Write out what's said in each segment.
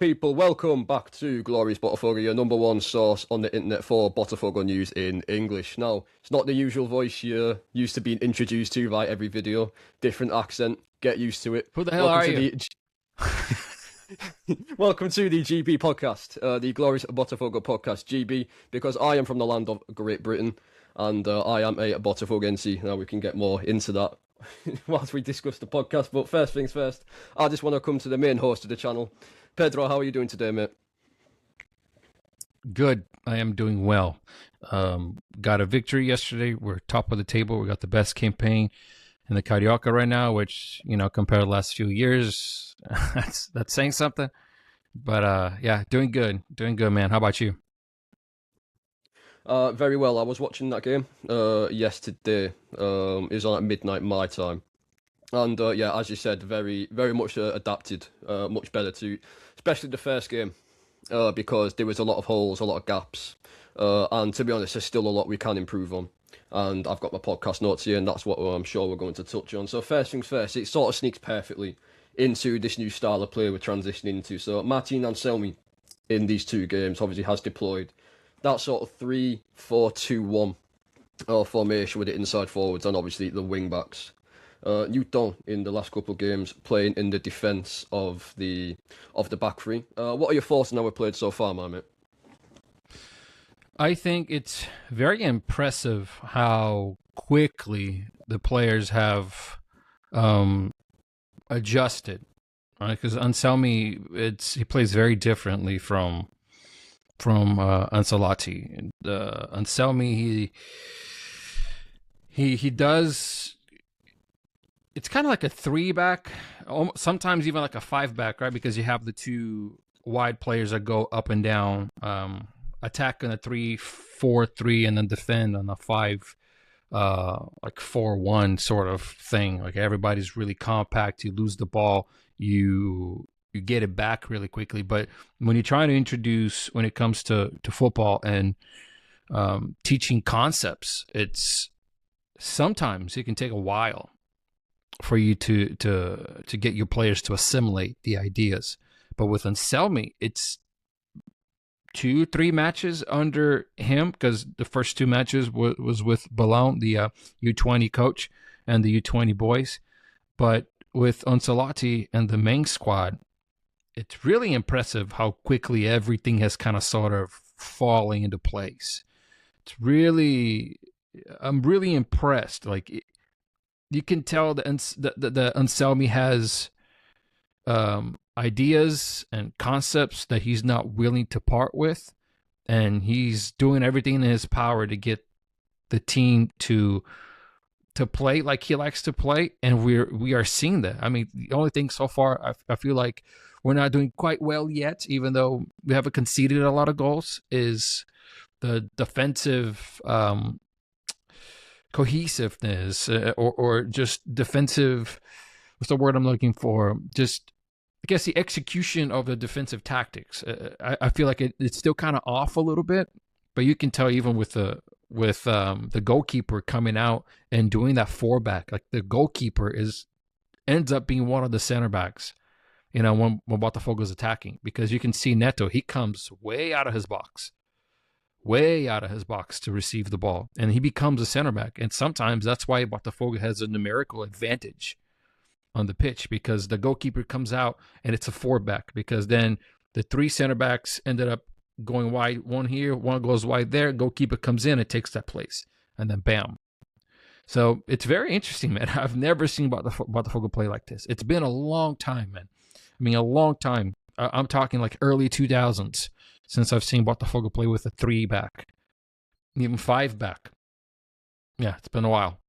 people, welcome back to Glorious Botafogo, your number one source on the internet for Botafogo news in English. Now, it's not the usual voice you're used to being introduced to by every video. Different accent, get used to it. Who the hell are you? Welcome to the GB podcast, the Glorious Botafogo podcast, GB, because I am from the land of Great Britain, and I am a Botafogense. Now, we can get more into that whilst we discuss the podcast, but first things first, I just want to come to the main host of the channel. Pedro, how are you doing today, mate? Good. I am doing well. Got a victory yesterday. We're top of the table. We got the best campaign in the Carioca right now, which, you know, compared to the last few years, that's saying something. But yeah, doing good. Doing good, man. How about you? Very well. I was watching that game yesterday. It was on at midnight my time. And yeah, as you said, very much adapted, much better to, especially the first game, because there was a lot of holes, a lot of gaps. And to be honest, there's still a lot we can improve on. And I've got my podcast notes here, and that's what I'm sure we're going to touch on. So first things first, it sort of sneaks perfectly into this new style of play we're transitioning into. So Martin Anselmi in these two games obviously has deployed that sort of 3-4-2-1 formation with the inside forwards and obviously the wing backs. Newton in the last couple of games playing in the defence of the back three. What are your thoughts on how we played so far, my mate? I think it's very impressive how quickly the players have adjusted. Right? Because Anselmi, he plays very differently from Ancelotti. Anselmi, he does. It's kind of like a 3-back, sometimes even like a 5-back, right? Because you have the two wide players that go up and down, attack in a 3-4-3, and then defend on a 5, like 4-1 sort of thing. Like everybody's really compact. You lose the ball, you get it back really quickly. But when you're trying to introduce, when it comes to football and teaching concepts, sometimes it can take a while for you to get your players to assimilate the ideas. But with Anselmi, it's 2-3 matches under him, because the first 2 matches was with Balon, the U20 coach, and the U20 boys. But with Ancelotti and the main squad, it's really impressive how quickly everything has kind of sort of falling into place. I'm really impressed. Like, you can tell that Anselmi has ideas and concepts that he's not willing to part with, and he's doing everything in his power to get the team to play like he likes to play, and we are seeing that. I mean, the only thing so far, I feel like we're not doing quite well yet, even though we haven't conceded a lot of goals, is the defensive cohesiveness, or just defensive, what's the word I'm looking for? Just, I guess, the execution of the defensive tactics. I feel like it's still kind of off a little bit, but you can tell even with the goalkeeper coming out and doing that 4-back, like the goalkeeper ends up being one of the center backs, you know, when Botafogo is attacking, because you can see Neto, he comes way out of his box to receive the ball, and he becomes a center back. And sometimes that's why Botafogo has a numerical advantage on the pitch, because the goalkeeper comes out and it's a 4-back, because then the 3 center backs ended up going wide, one here, one goes wide there, goalkeeper comes in and takes that place, and then bam. So it's very interesting, man. I've never seen Botafogo play like this. It's been a long time, man. I mean, a long time. I'm talking like early 2000s since I've seen Botafogo play with a 3-back, even 5-back. Yeah, it's been a while.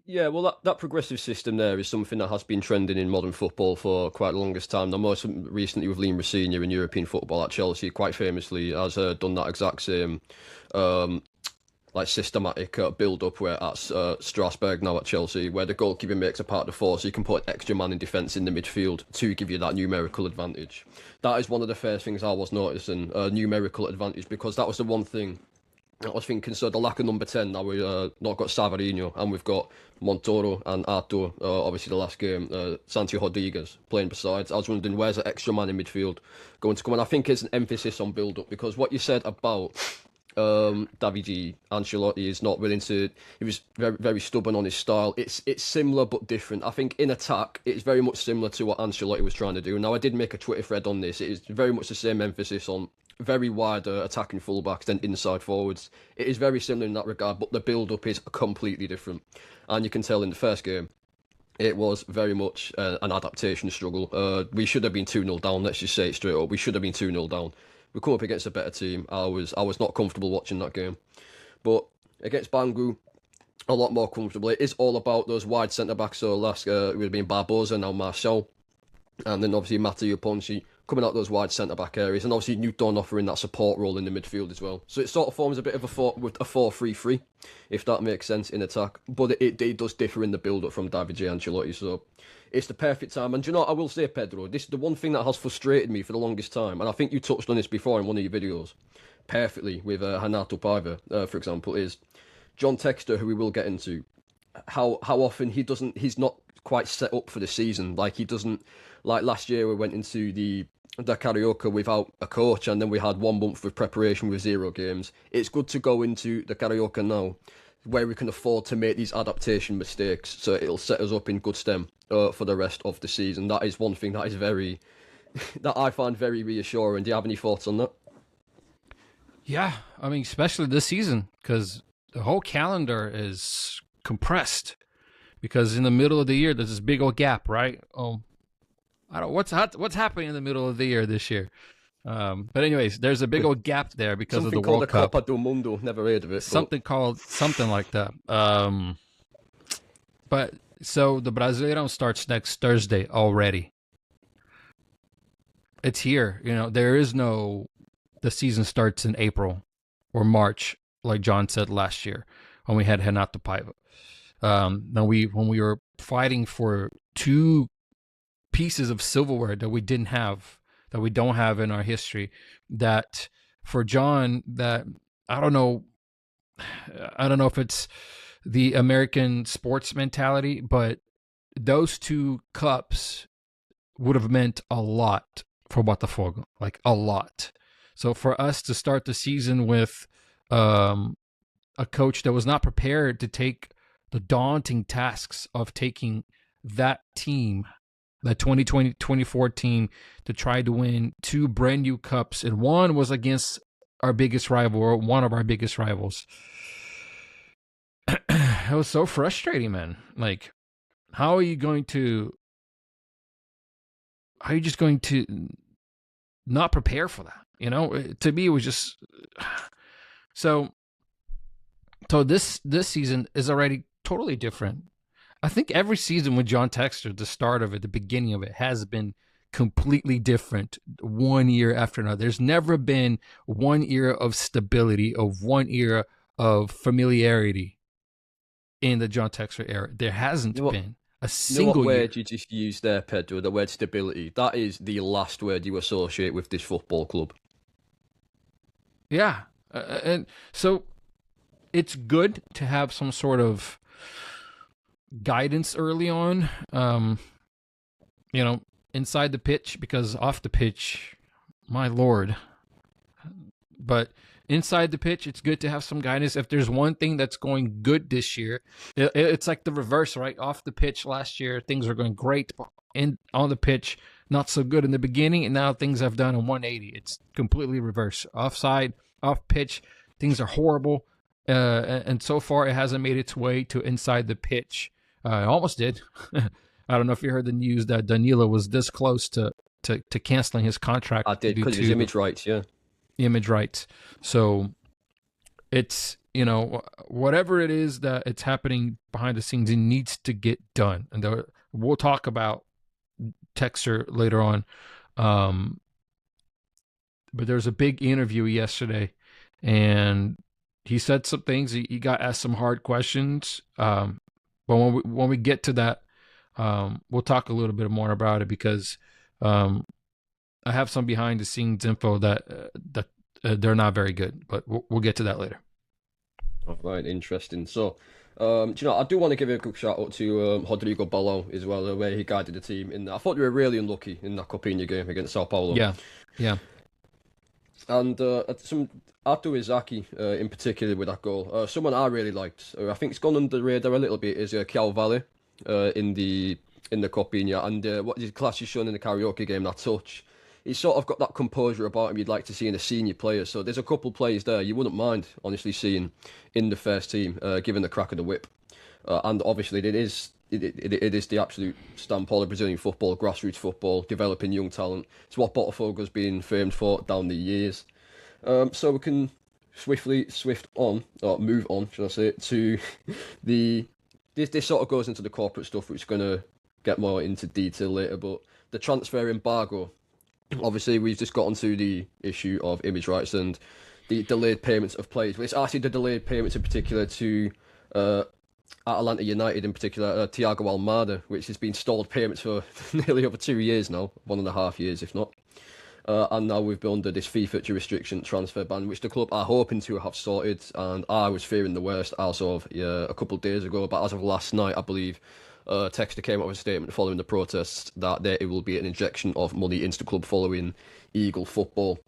Yeah, well, that progressive system there is something that has been trending in modern football for quite the longest time. Now, most recently with Liam Rosenior in European football at Chelsea, quite famously has done that exact same like systematic build-up where at Strasbourg, now at Chelsea, where the goalkeeper makes a part of the four, so you can put an extra man in defence in the midfield to give you that numerical advantage. That is one of the first things I was noticing, numerical advantage, because that was the one thing I was thinking, so the lack of number 10, now we've not got Savarino, and we've got Montoro and Arto, obviously the last game, Santi Rodriguez playing besides. I was wondering, where's the extra man in midfield going to come? And I think it's an emphasis on build-up, because what you said about Davide Ancelotti is not willing to. He was very, very stubborn on his style. It's similar but different. I think in attack, it's very much similar to what Ancelotti was trying to do. Now, I did make a Twitter thread on this. It is very much the same emphasis on very wide attacking fullbacks than inside forwards. It is very similar in that regard, but the build-up is completely different. And you can tell in the first game, it was very much an adaptation struggle. We should have been 2-0 down, let's just say it straight up. We should have been 2-0 down. We come up against a better team. I was not comfortable watching that game. But against Bangu, a lot more comfortable. It is all about those wide centre-backs. So last it would have been Barbosa, now Marcel. And then obviously Matteo Ponzi coming out those wide centre-back areas. And obviously Newton offering that support role in the midfield as well. So it sort of forms a bit of a 4-3-3, if that makes sense, in attack. But it does differ in the build-up from Davide Ancelotti. So it's the perfect time. And do you know what I will say, Pedro? This is the one thing that has frustrated me for the longest time. And I think you touched on this before in one of your videos perfectly with Renato Paiva, for example, is John Textor, who we will get into, how often he's not quite set up for the season. Like, he doesn't, like last year we went into the Carioca without a coach, and then we had 1 month of preparation with 0 games. It's good to go into the Carioca now where we can afford to make these adaptation mistakes, so it'll set us up in good stead for the rest of the season. That is one thing that is very that I find very reassuring. Do you have any thoughts on that? Yeah, I mean, especially this season, because the whole calendar is compressed. Because in the middle of the year, there's this big old gap, right? I don't what's happening in the middle of the year this year. But anyways, there's a big old gap there because something of the World Cup. Copa do Mundo, never heard of it. Something like that. But so the Brasileirão starts next Thursday already. It's here. There is no. The season starts in April or March, like John said last year when we had Renato Paiva. When we were fighting for 2 pieces of silverware that we don't have in our history, that for John, that I don't know if it's the American sports mentality, but those 2 cups would have meant a lot for Botafogo, like a lot. So for us to start the season with a coach that was not prepared to take the daunting tasks of taking that team, the 2020-24 team, to try to win 2 brand new cups, and one was against our biggest rival, or one of our biggest rivals. It was so frustrating, man. Like, how are you just going to not prepare for that? To me, it was just so this season is already totally different. I think every season with John Textor, the start of it, the beginning of it, has been completely different 1 year after another. There's never been 1 era of stability, of 1 era of familiarity in the John Textor era. There hasn't been a single what year. word you just used there, Pedro, the word stability. That is the last word you associate with this football club. Yeah. And so it's good to have some sort of guidance early on, inside the pitch, because off the pitch, my Lord. But inside the pitch, it's good to have some guidance. If there's one thing that's going good this year, it's like the reverse, right? Off the pitch last year, things were going great. And on the pitch, not so good in the beginning, and now things have done a 180. It's completely reverse. Offside, off pitch, things are horrible. And so far, it hasn't made its way to inside the pitch. It almost did. I don't know if you heard the news that Danilo was this close to canceling his contract. I did, because of his image rights, yeah. Image rights. So it's, whatever it is that it's happening behind the scenes, it needs to get done. And we'll talk about Texter later on. But there was a big interview yesterday, and he said some things. He got asked some hard questions. But when we get to that, we'll talk a little bit more about it, because I have some behind the scenes info that they're not very good, but we'll get to that later. All right, interesting. So, do you know, I do want to give a quick shout out to Rodrigo Ballo as well, the way he guided the team in that. I thought they were really unlucky in that Copinha game against Sao Paulo. Yeah, yeah, And some Arthur Izaki in particular with that goal. Someone I really liked, I think it's gone under the radar a little bit, is Kjell Valle in the Copinha. And what his class he's shown in the karaoke game, that touch. He's sort of got that composure about him you'd like to see in a senior player. So there's a couple players there you wouldn't mind, honestly, seeing in the first team, given the crack of the whip. And obviously, it is the absolute stamp of Brazilian football, grassroots football, developing young talent. It's what Botafogo's been famed for down the years. So we can move on, should I say, to the this sort of goes into the corporate stuff, which is going to get more into detail later. But the transfer embargo, obviously, we've just got onto the issue of image rights and the delayed payments of players. But it's actually the delayed payments in particular to Atlanta United in particular, Thiago Almada, which has been stalled payments for nearly over 2 years now, 1.5 years if not. And now we've been under this FIFA restriction transfer ban, which the club are hoping to have sorted. And I was fearing the worst as of a couple of days ago, but as of last night, I believe Textor came out with a statement following the protests that it will be an injection of money into the club following Eagle football.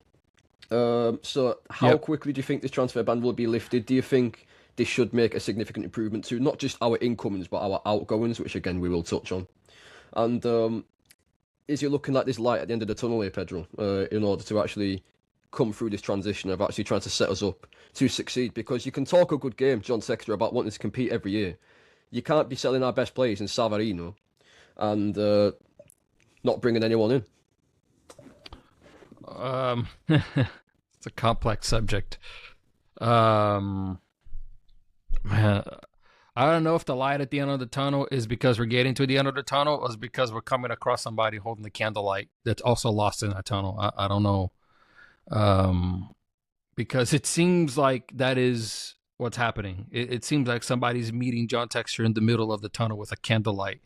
So how quickly do you think this transfer ban will be lifted? Do you think this should make a significant improvement to not just our incomings but our outgoings, which again we will touch on? And is it looking like this light at the end of the tunnel here, Pedro, in order to actually come through this transition of actually trying to set us up to succeed? Because you can talk a good game, John Textor, about wanting to compete every year. You can't be selling our best players in Savarino and not bringing anyone in. It's a complex subject. Man, I don't know if the light at the end of the tunnel is because we're getting to the end of the tunnel or is because we're coming across somebody holding the candlelight that's also lost in that tunnel. I don't know. Because it seems like that is what's happening. It seems like somebody's meeting John Textor in the middle of the tunnel with a candlelight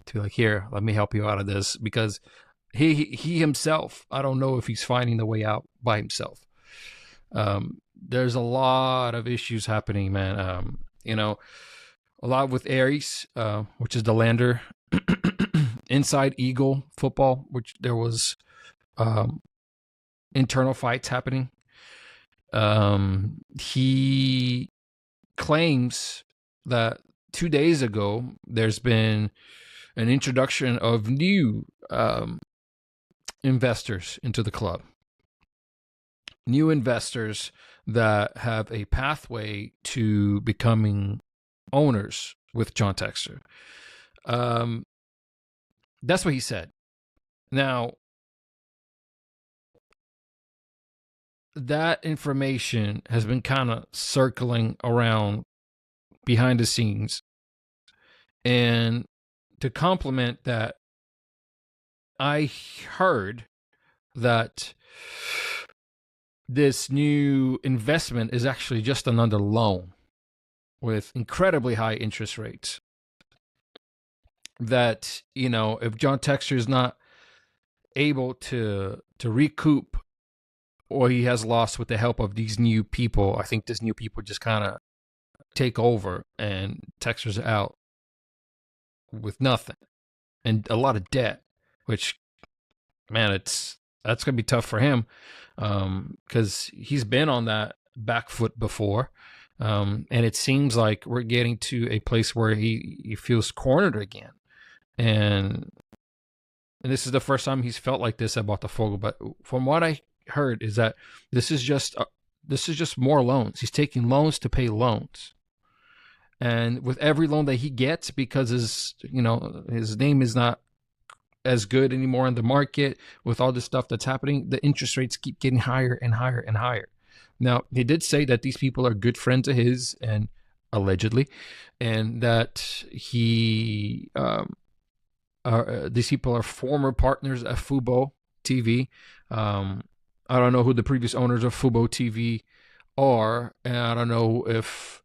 to like, here, let me help you out of this. Because he himself, I don't know if he's finding the way out by himself. There's a lot of issues happening, man. A lot with Aries, which is the lander, inside Eagle football, which there was internal fights happening. He claims that 2 days ago there's been an introduction of new investors into the club. New investors that have a pathway to becoming owners with John Textor. That's what he said. Now, that information has been kind of circling around behind the scenes. And to complement that, I heard that this new investment is actually just another loan with incredibly high interest rates. That, if John Textor is not able to recoup or he has lost with the help of these new people, I think these new people just kind of take over and Textor's out with nothing and a lot of debt, which, man, that's going to be tough for him because he's been on that back foot before. And it seems like we're getting to a place where he feels cornered again. And this is the first time he's felt like this at Botafogo. But from what I heard is that this is just more loans. He's taking loans to pay loans. And with every loan that he gets, because his name is not as good anymore in the market with all this stuff that's happening, the interest rates keep getting higher and higher and higher. Now, he did say that these people are good friends of his, and allegedly, and that these people are former partners at Fubo TV. I don't know who the previous owners of Fubo TV are, and I don't know if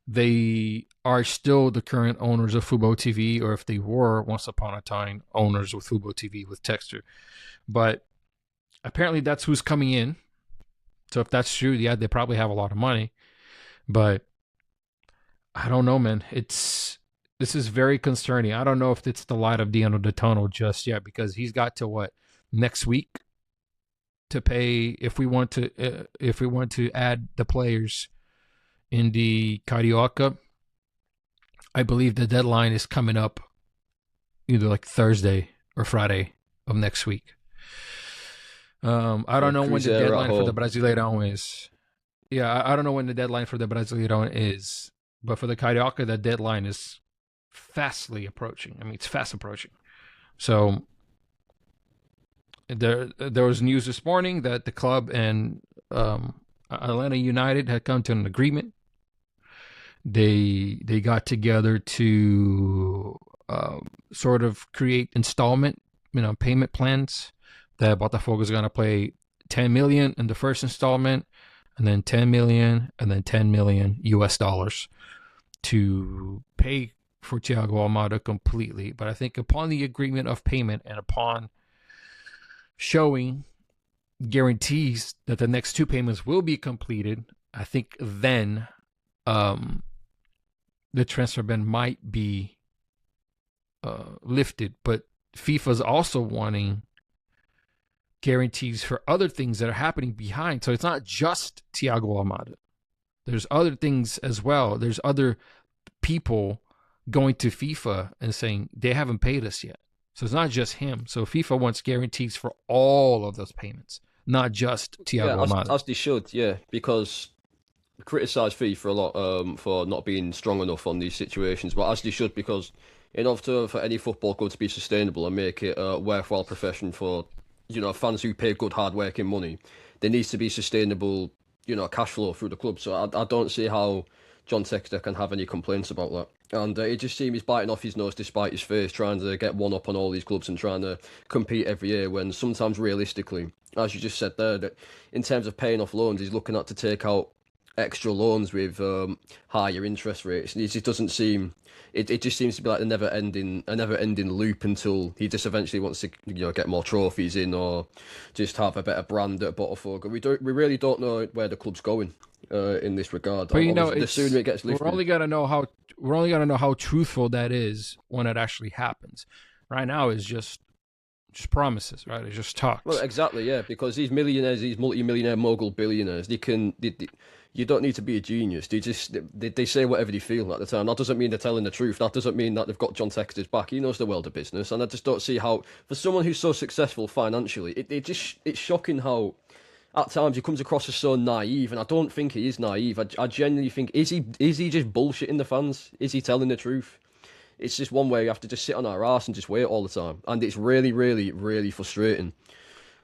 they are still the current owners of Fubo TV or if they were once upon a time owners with Fubo TV with Textor. But apparently that's who's coming in. So if that's true, yeah, they probably have a lot of money. But I don't know, man. This is very concerning. I don't know if it's the light of the end of the tunnel just yet, because he's got to what, next week to pay if we want to add the players in the Carioca. I believe the deadline is coming up either like Thursday or Friday of next week. I don't know when the Cruzeiro at deadline for the home. Brasileirão is. Yeah, I don't know when the deadline for the Brasileirão is, but for the Carioca, the deadline is fastly approaching. I mean, it's fast approaching. So there was news this morning that the club and Atlanta United had come to an agreement. They got together to sort of create installment, payment plans that Botafogo is going to pay 10 million in the first installment, and then 10 million, and then 10 million US dollars to pay for Thiago Almada completely. But I think upon the agreement of payment and upon showing guarantees that the next two payments will be completed, I think then the transfer ban might be lifted. But FIFA's also wanting guarantees for other things that are happening behind. So it's not just Thiago Almada. There's other things as well. There's other people going to FIFA and saying they haven't paid us yet. So it's not just him. So FIFA wants guarantees for all of those payments, not just Thiago Almada. As they should, yeah, because we criticise FIFA a lot for not being strong enough on these situations, but as they should, because in order for any football club to be sustainable and make it a worthwhile profession for fans who pay good hard working money, there needs to be sustainable cash flow through the club. So I don't see how John Textor can have any complaints about that. And it just seems he's biting off his nose despite his face, trying to get one up on all these clubs and trying to compete every year, when sometimes realistically, as you just said there, that in terms of paying off loans, he's looking at to take out extra loans with higher interest rates. And it just doesn't seem... It just seems to be like a never ending loop until he just eventually wants to get more trophies in, or just have a better brand at Botafogo. We really don't know where the club's going in this regard. But the sooner it gets lifted, we're only gonna know how truthful that is when it actually happens. Right now is just promises, right? It's just talks. Well, exactly, yeah, because these millionaires, these multi-millionaire mogul billionaires, you don't need to be a genius. They say whatever they feel at the time. That doesn't mean they're telling the truth. That doesn't mean that they've got John Textor's back. He knows the world of business, and I just don't see how, for someone who's so successful financially, it's shocking how at times he comes across as so naive, and I don't think he is naive. I genuinely think, is he just bullshitting the fans? Is he telling the truth? It's just one where you have to just sit on our arse and just wait all the time, and it's really, really, really frustrating.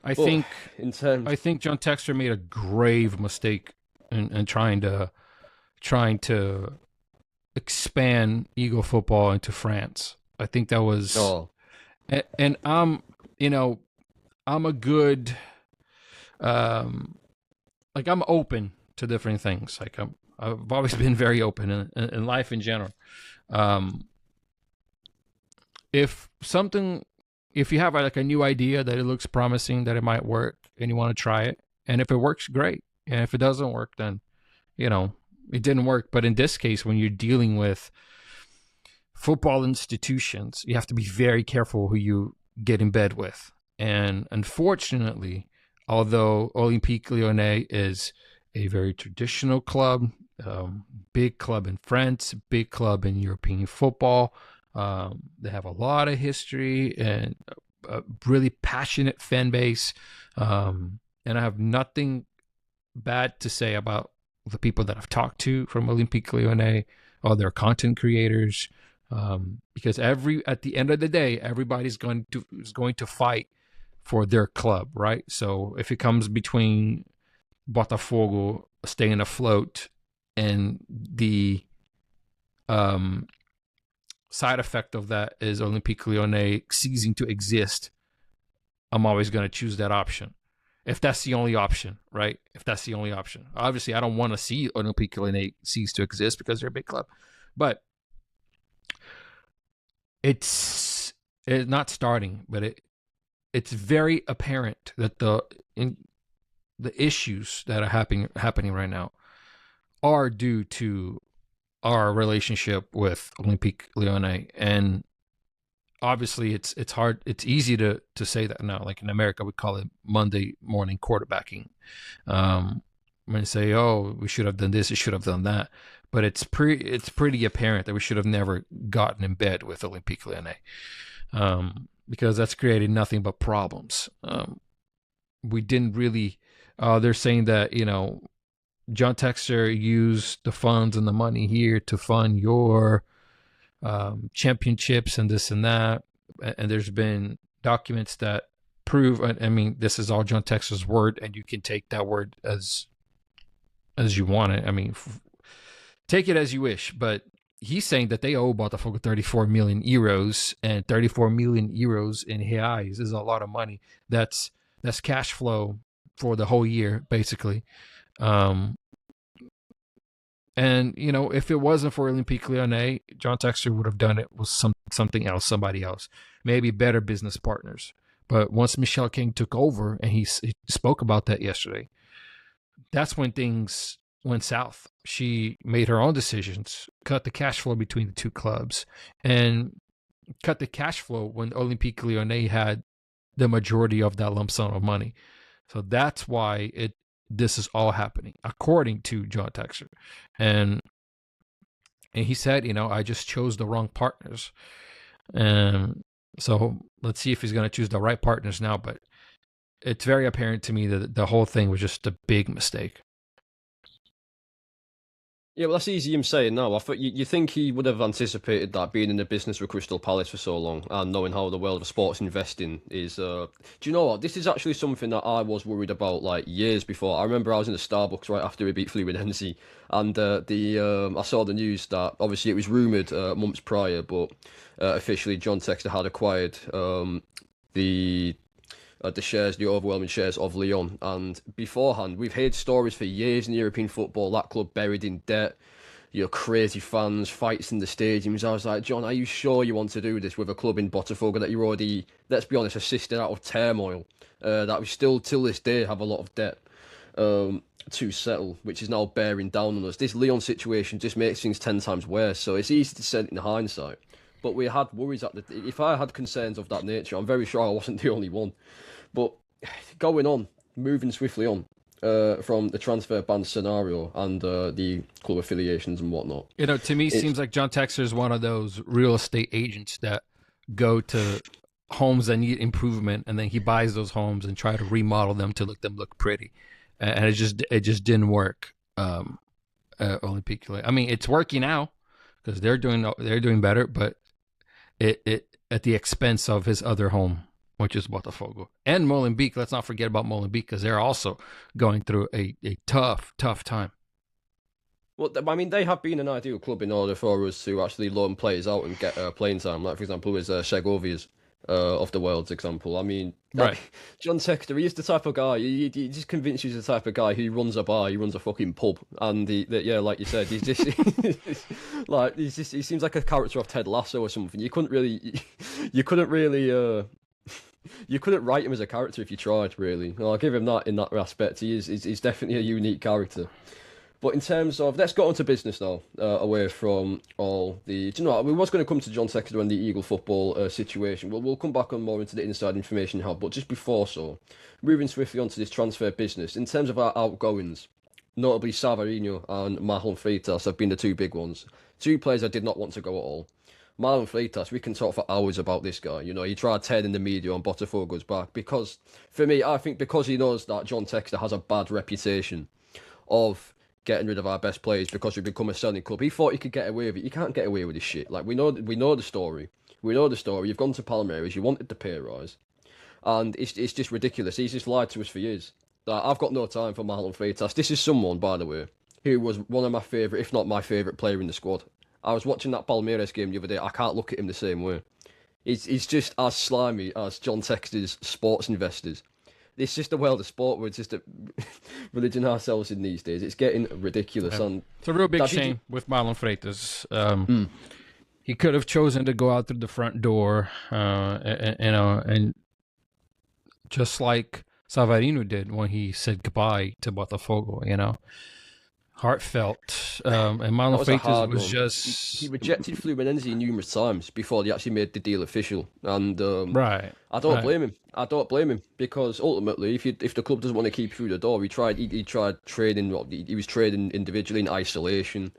I think John Textor made a grave mistake in trying to expand Eagle football into France. I think that was, and I'm a good, like, I'm open to different things. Like I've always been very open in life in general. If you have like a new idea that it looks promising, that it might work, and you want to try it, and if it works, great. And if it doesn't work, then, it didn't work. But in this case, when you're dealing with football institutions, you have to be very careful who you get in bed with. And unfortunately, although Olympique Lyonnais is a very traditional club, big club in France, big club in European football, they have a lot of history and a really passionate fan base. And I have nothing bad to say about the people that I've talked to from Olympique Lyonnais or their content creators, because at the end of the day, everybody's going to fight for their club, right? So if it comes between Botafogo staying afloat and the side effect of that is Olympique Lyonnais ceasing to exist, I'm always going to choose that option. If that's the only option, right? If that's the only option. Obviously, I don't want to see Olympique Lyonnais cease to exist because they're a big club. But it's not starting, but it's very apparent that the issues that are happening right now are due to our relationship with Olympique Lyonnais, and obviously it's hard. It's easy to say that now. Like in America, we call it Monday morning quarterbacking. When you say, "Oh, we should have done this, we should have done that," but it's pretty apparent that we should have never gotten in bed with Olympique Lyonnais, because that's created nothing but problems. We didn't really. They're saying that John Texter used the funds and the money here to fund your championships and this and that. And there's been documents that prove. I mean, this is all John Texter's word, and you can take that word as you want it. I mean, take it as you wish. But he's saying that they owe Botafogo 34 million euros, and 34 million euros in reais is a lot of money. That's cash flow for the whole year, basically. And if it wasn't for Olympique Lyonnais, John Texter would have done it with something else, somebody else, maybe better business partners. But once Michelle King took over, and he spoke about that yesterday, that's when things went south. She made her own decisions, cut the cash flow between the two clubs, and cut the cash flow when Olympique Lyonnais had the majority of that lump sum of money. So that's why this is all happening, according to John Texter. And he said, I just chose the wrong partners. And so let's see if he's going to choose the right partners now. But it's very apparent to me that the whole thing was just a big mistake. Yeah, well, that's easy him saying now. I thought you think he would have anticipated that, being in the business with Crystal Palace for so long and knowing how the world of sports investing is. Do you know what? This is actually something that I was worried about like years before. I remember I was in the Starbucks right after we beat Fluminense, and I saw the news that obviously it was rumoured months prior, but officially John Texter had acquired the shares, the overwhelming shares of Lyon. And beforehand, we've heard stories for years in European football, that club buried in debt, crazy fans, fights in the stadiums. I was like, John, are you sure you want to do this with a club in Botafogo that you're already, let's be honest, assisted out of turmoil, that we still, till this day, have a lot of debt to settle, which is now bearing down on us. This Lyon situation just makes things 10 times worse, so it's easy to say it in hindsight. But we had worries if I had concerns of that nature, I'm very sure I wasn't the only one. But moving swiftly on from the transfer ban scenario and the club affiliations and whatnot. To me, it seems like John Texter is one of those real estate agents that go to homes that need improvement, and then he buys those homes and try to remodel them to look pretty, and it just didn't work. Olympique, I mean, it's working now because they're doing better, but it at the expense of his other home, which is Botafogo. And Molenbeek, let's not forget about Molenbeek, because they're also going through a tough time. Well, I mean, they have been an ideal club in order for us to actually loan players out and get playing time. Like, for example, with Segovia's of the world's example. I mean, right. John Texter, he's the type of guy, he just convinces you the type of guy who runs a bar, he runs a fucking pub. And, like you said, he's just, he seems like a character of Ted Lasso or something. You couldn't write him as a character if you tried, really. I'll give him that in that aspect. He's definitely a unique character. But in terms of, let's get on to business now, away from all the... Do you know what? We was going to come to John Texter and the Eagle football situation. We'll come back on more into the inside information you have. But just before so, moving swiftly onto this transfer business, in terms of our outgoings, notably Savarino and Marlon Freitas have been the two big ones. Two players I did not want to go at all. Marlon Freitas, we can talk for hours about this guy. He tried turning the media on Botafogo's back because, for me, I think because he knows that John Texter has a bad reputation of getting rid of our best players because we've become a selling club. He thought he could get away with it. You can't get away with this shit. Like, we know the story. You've gone to Palmeiras. You wanted the pay rise, and it's just ridiculous. He's just lied to us for years. Like, I've got no time for Marlon Freitas. This is someone, by the way, who was one of my favourite, if not my favourite player in the squad. I was watching that Palmeiras game the other day. I can't look at him the same way. He's just as slimy as John Texter's sports investors. It's just the world of sport. We're just religion ourselves in these days. It's getting ridiculous. Yeah. And it's a real big shame with Marlon Freitas. He could have chosen to go out through the front door, and just like Savarino did when he said goodbye to Botafogo. heartfelt. And That Marlon was a Freitas hard was one. He just rejected Fluminense numerous times before they actually made the deal official, and right, I don't right. blame him. I don't blame him because ultimately, if the club doesn't want to keep you through the door, he tried trading. He was trading individually in isolation,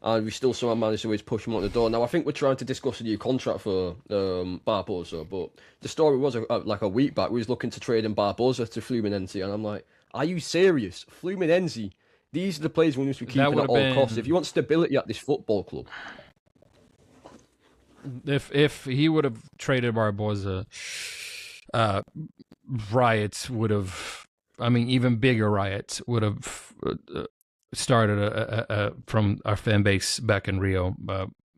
and we still somehow managed to always push him out the door. Now I think we're trying to discuss a new contract for Barbosa, but the story was like a week back. We was looking to trade in Barbosa to Fluminense, and I'm like, are you serious? Fluminense. These are the players we need to be That keeping would at have all costs. If been you want stability at this football club, if he would have traded Barbosa, riots would have. I mean, even bigger riots would have started from our fan base back in Rio.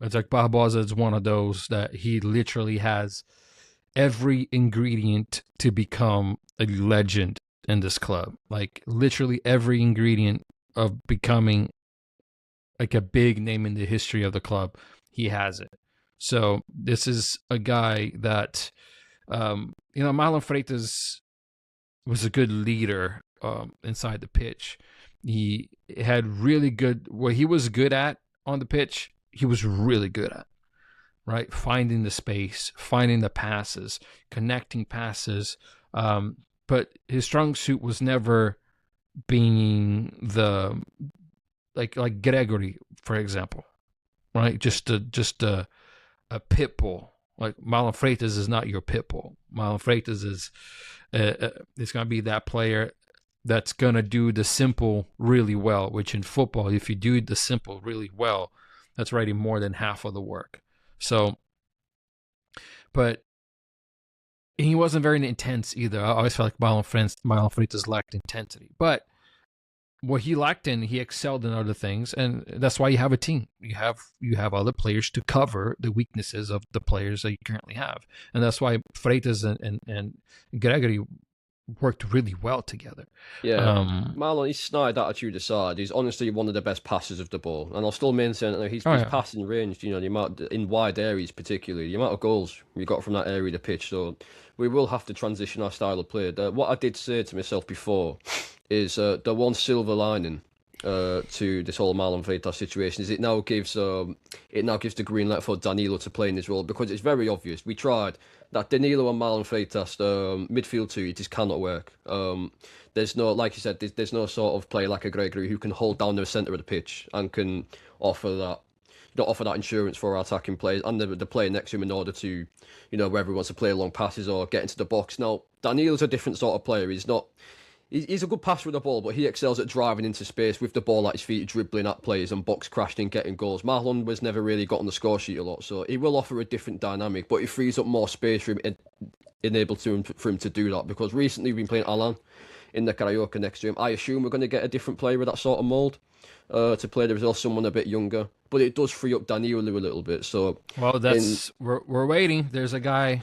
It's like Barbosa is one of those that he literally has every ingredient to become a legend in this club. Like literally every ingredient of becoming like a big name in the history of the club. He has it. So this is a guy that, Marlon Freitas was a good leader inside the pitch. He had really good, what he was good at on the pitch, he was really good at, right? Finding the space, finding the passes, connecting passes. But his strong suit was never being the, like Gregory, for example, right? Just a pit bull. Like Marlon Freitas is not your pit bull. Marlon Freitas is going to be that player that's going to do the simple really well, which in football, if you do the simple really well, that's already more than half of the work. So, but he wasn't very intense either. I always felt like Marlon Freitas lacked intensity. But what he lacked in, he excelled in other things, and that's why you have a team. You have other players to cover the weaknesses of the players that you currently have, and that's why Freitas and Gregory worked really well together. yeah, Marlon, his snide attitude aside, he's honestly one of the best passers of the ball, and I'll still maintain that his Oh yeah, passing range, the amount in wide areas particularly, the amount of goals we got from that area of the pitch. So we will have to transition our style of play. What I did say to myself before is the one silver lining to this whole Marlon Freitas situation is it now gives the green light for Danilo to play in his role, because it's very obvious. We tried that Danilo and Marlon Freitas midfield two, it just cannot work. There's no, like you said, there's no sort of player like a Gregory who can hold down the centre of the pitch and can offer that. Offer that insurance for our attacking players and the player next to him in order to, whether he wants to play long passes or get into the box. Now, Danilo's a different sort of player. He's a good passer with the ball, but he excels at driving into space with the ball at his feet, dribbling at players and box crashing and getting goals. Marlon was never really got on the score sheet a lot, so he will offer a different dynamic, but it frees up more space for him, for him to do that, because recently we've been playing Alan in the Carioca next to him. I assume we're going to get a different player with that sort of mould to play there as well, someone a bit younger, but it does free up Danilo a little bit. So, well, we're waiting. There's a guy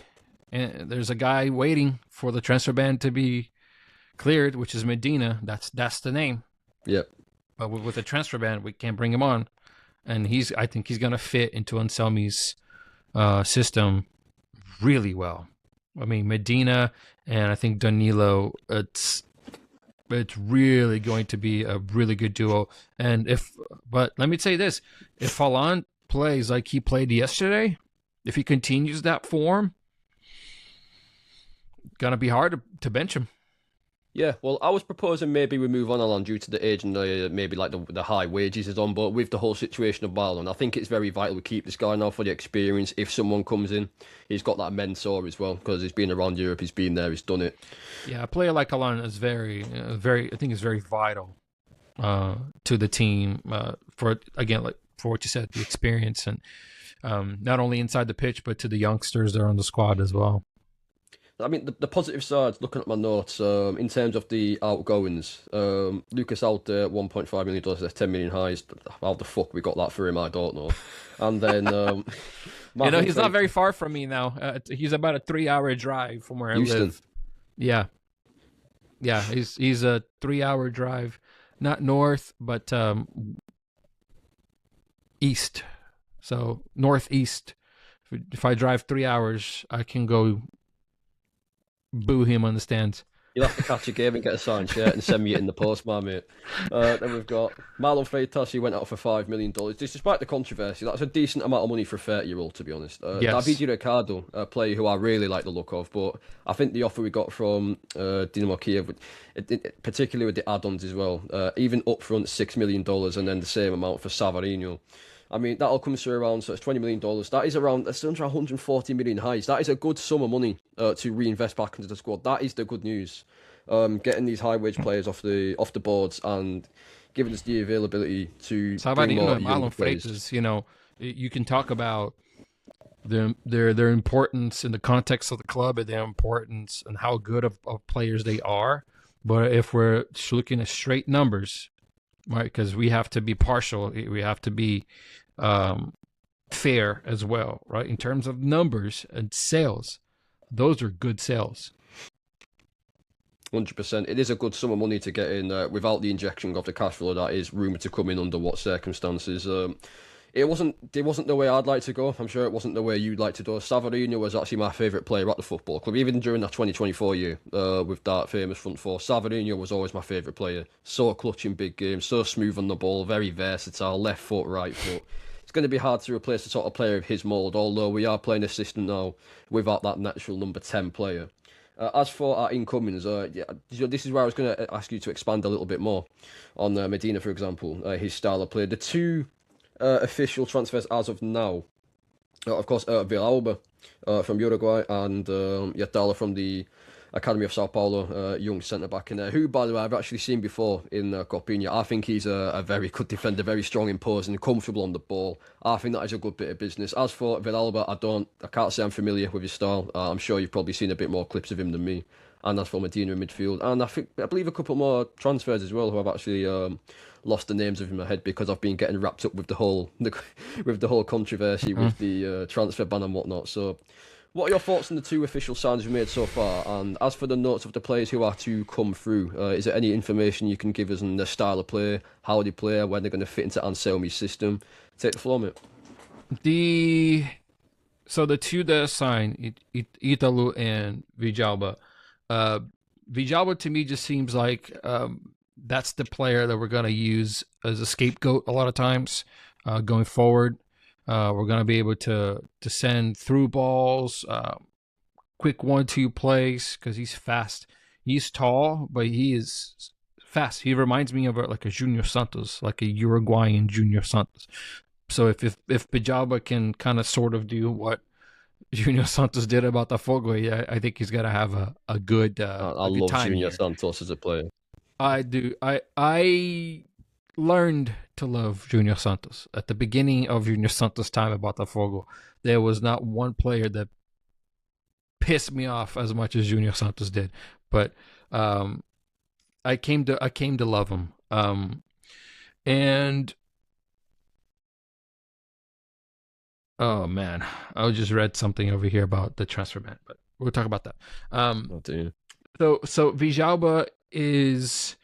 waiting for the transfer ban to be cleared, which is Medina. That's the name. Yeah. But with the transfer ban, we can't bring him on, and I think he's gonna fit into Anselmi's system really well. I mean, Medina and I think Danilo. It's really going to be a really good duo. But let me say this: if Haaland plays like he played yesterday, if he continues that form, gonna be hard to bench him. Yeah, well, I was proposing maybe we move on along due to the age and maybe like the high wages is on, but with the whole situation of Marlon, I think it's very vital we keep this guy now for the experience. If someone comes in, he's got that mentor as well, because he's been around Europe, he's been there, he's done it. Yeah, a player like Alan is very, I think is very vital to the team for what you said, the experience, and not only inside the pitch, but to the youngsters that are on the squad as well. I mean, the positive side, looking at my notes, in terms of the outgoings, Lucas out there, $1.5 million, that's 10 million highs. How the fuck we got that for him, I don't know. And then... he's not very far from me now. He's about a 3-hour drive from where Houston. I live. Yeah. Yeah, he's a 3-hour drive. Not north, but east. So, northeast. If I drive 3 hours, I can go boo him on the stands. You'll have to catch a game and get a signed shirt and send me it in the post, my mate. Then we've got Marlon Freitas, who went out for $5 million. Despite the controversy, that's a decent amount of money for a 30-year-old, to be honest. Yes. Davide Ricardo, a player who I really like the look of, but I think the offer we got from Dinamo Kiev, particularly with the add-ons as well, even upfront $6 million and then the same amount for Savarino. I mean, that'll come through around, so it's $20 million. That is around, that's under 140 million highs. That is a good sum of money to reinvest back into the squad. That is the good news. Getting these high wage players off the boards and giving us the availability to bring more Savarino and young Marlon players. Freitas, you can talk about their importance in the context of the club and their importance and how good of players they are. But if we're just looking at straight numbers, right, because we have to be partial, we have to be fair as well, right? In terms of numbers and sales, those are good sales. 100%. It is a good sum of money to get in without the injection of the cash flow that is rumoured to come in under what circumstances. It wasn't the way I'd like to go. I'm sure it wasn't the way you'd like to do. Savarino was actually my favourite player at the football club, even during that 2024 year with that famous front four. Savarino was always my favourite player. So clutch in big games, so smooth on the ball, very versatile, left foot, right foot. It's going to be hard to replace the sort of player of his mould, although we are playing a system now without that natural number 10 player. As for our incomings, this is where I was going to ask you to expand a little bit more on Medina, for example, his style of play. The two official transfers as of now, of course, Villalba from Uruguay and Yatala from the Academy of Sao Paulo, young centre-back in there, who, by the way, I've actually seen before in Copinha. I think he's a very good defender, very strong, imposing, comfortable on the ball. I think that is a good bit of business. As for Villalba, I can't say I'm familiar with his style. I'm sure you've probably seen a bit more clips of him than me. And as for Medina in midfield, and I believe a couple more transfers as well, who I've actually lost the names of in my head because I've been getting wrapped up with the whole controversy with the transfer ban and whatnot. So, what are your thoughts on the two official signs we've made so far? And as for the notes of the players who are to come through, is there any information you can give us on their style of play, how they play, when they're going to fit into Anselmi's system? Take the floor, mate. So the two that signed, Italu and Villalba. Villalba to me just seems like that's the player that we're going to use as a scapegoat a lot of times going forward. We're going to be able to send through balls, quick 1-2 plays because he's fast. He's tall, but he is fast. He reminds me of like a Junior Santos, like a Uruguayan Junior Santos. So if Villalba can kind of sort of do what Junior Santos did about Botafogo, yeah, I think he's going to have a good I good love time Junior here. Santos as a player. I do. I learned to love Junior Santos. At the beginning of Junior Santos' time at Botafogo, there was not one player that pissed me off as much as Junior Santos did. But I came to love him. And oh man, I just read something over here about the transfer ban, but we'll talk about that. Oh, dear. So Villalba is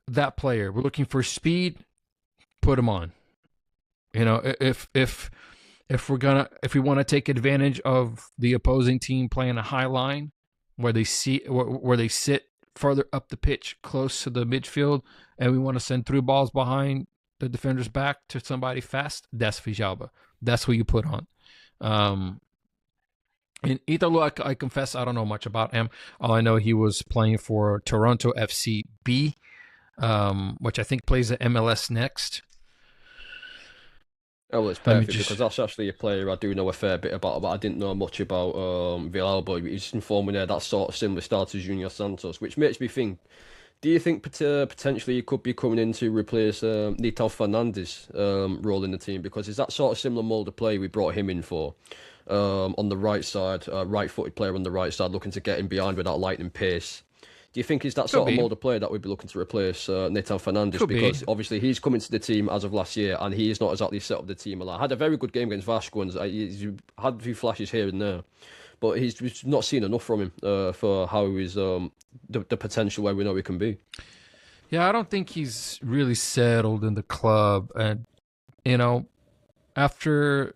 that player. We're looking for speed. Put him on. You know, if we want to take advantage of the opposing team playing a high line where they sit further up the pitch, close to the midfield, and we want to send through balls behind the defender's back to somebody fast, that's Villalba. That's who you put on. In Italo, I confess I don't know much about him. All I know, he was playing for Toronto FC B, which I think plays at MLS next. Oh, well, it's perfect because that's actually a player I do know a fair bit about, but I didn't know much about Villalba. He's informed me there that's sort of similar style to Junior Santos, which makes me think, do you think potentially he could be coming in to replace Nito Fernandes' role in the team? Because is that sort of similar mould of play we brought him in for? On the right side, right-footed player on the right side, looking to get in behind with that lightning pace. Do you think is that sort of mould of player that we'd be looking to replace Nathan Fernandes? Because obviously he's coming to the team as of last year, and he is not exactly set up the team a lot. Had a very good game against Vasco, and he's had a few flashes here and there, but he's not seen enough from him for how he's the potential where we know he can be. Yeah, I don't think he's really settled in the club, and after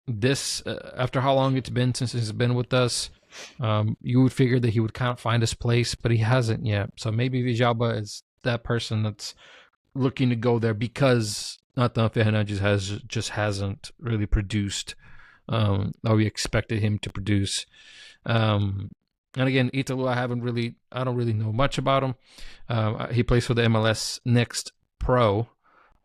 this, after how long it's been since he's been with us, You would figure that he would kind of find his place, but he hasn't yet. So maybe Villalba is that person that's looking to go there because Nathan Fernandes just hasn't really produced that we expected him to produce. And again, Italo, I don't really know much about him. He plays for the MLS Next Pro.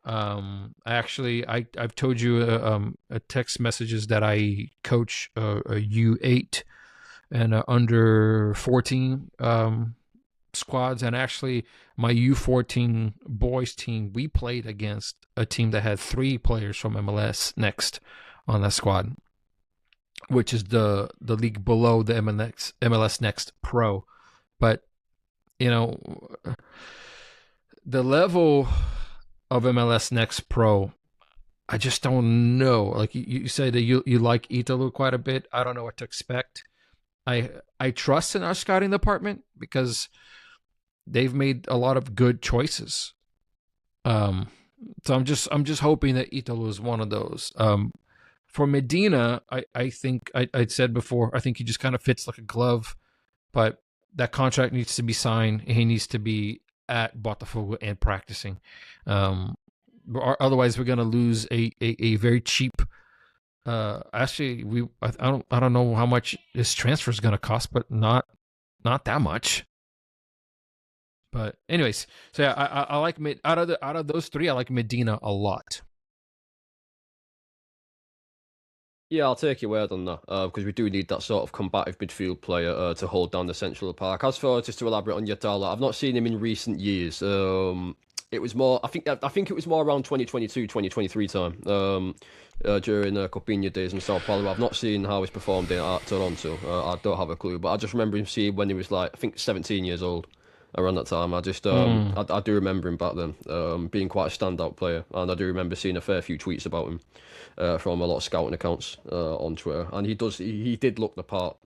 I've told you a text messages that I coach a U8 and under 14 squads, and actually my U14 boys team, we played against a team that had 3 players from MLS Next on that squad, which is the league below the MLS Next Pro. But the level of MLS Next Pro, I just don't know. Like you say that you like Italo quite a bit. I don't know what to expect. I trust in our scouting department because they've made a lot of good choices. So I'm just hoping that Italo is one of those. For Medina, I think I'd said before, I think he just kind of fits like a glove, but that contract needs to be signed. He needs to be at Botafogo and practicing. Otherwise, we're going to lose a very cheap. Actually, I don't know how much his transfer is going to cost, but not that much. But anyways, so yeah, I like out of those 3, I like Medina a lot. Yeah, I'll take your word on that because we do need that sort of combative midfield player to hold down the central of the park. As for just to elaborate on Yadala, I've not seen him in recent years. It was more, I think it was more around 2022, 2023 time during Copinha days in Sao Paulo. I've not seen how he's performed at Toronto. I don't have a clue, but I just remember him seeing when he was like I think 17 years old. Around that time, I just I do remember him back then being quite a standout player, and I do remember seeing a fair few tweets about him from a lot of scouting accounts on Twitter, and he did look the part.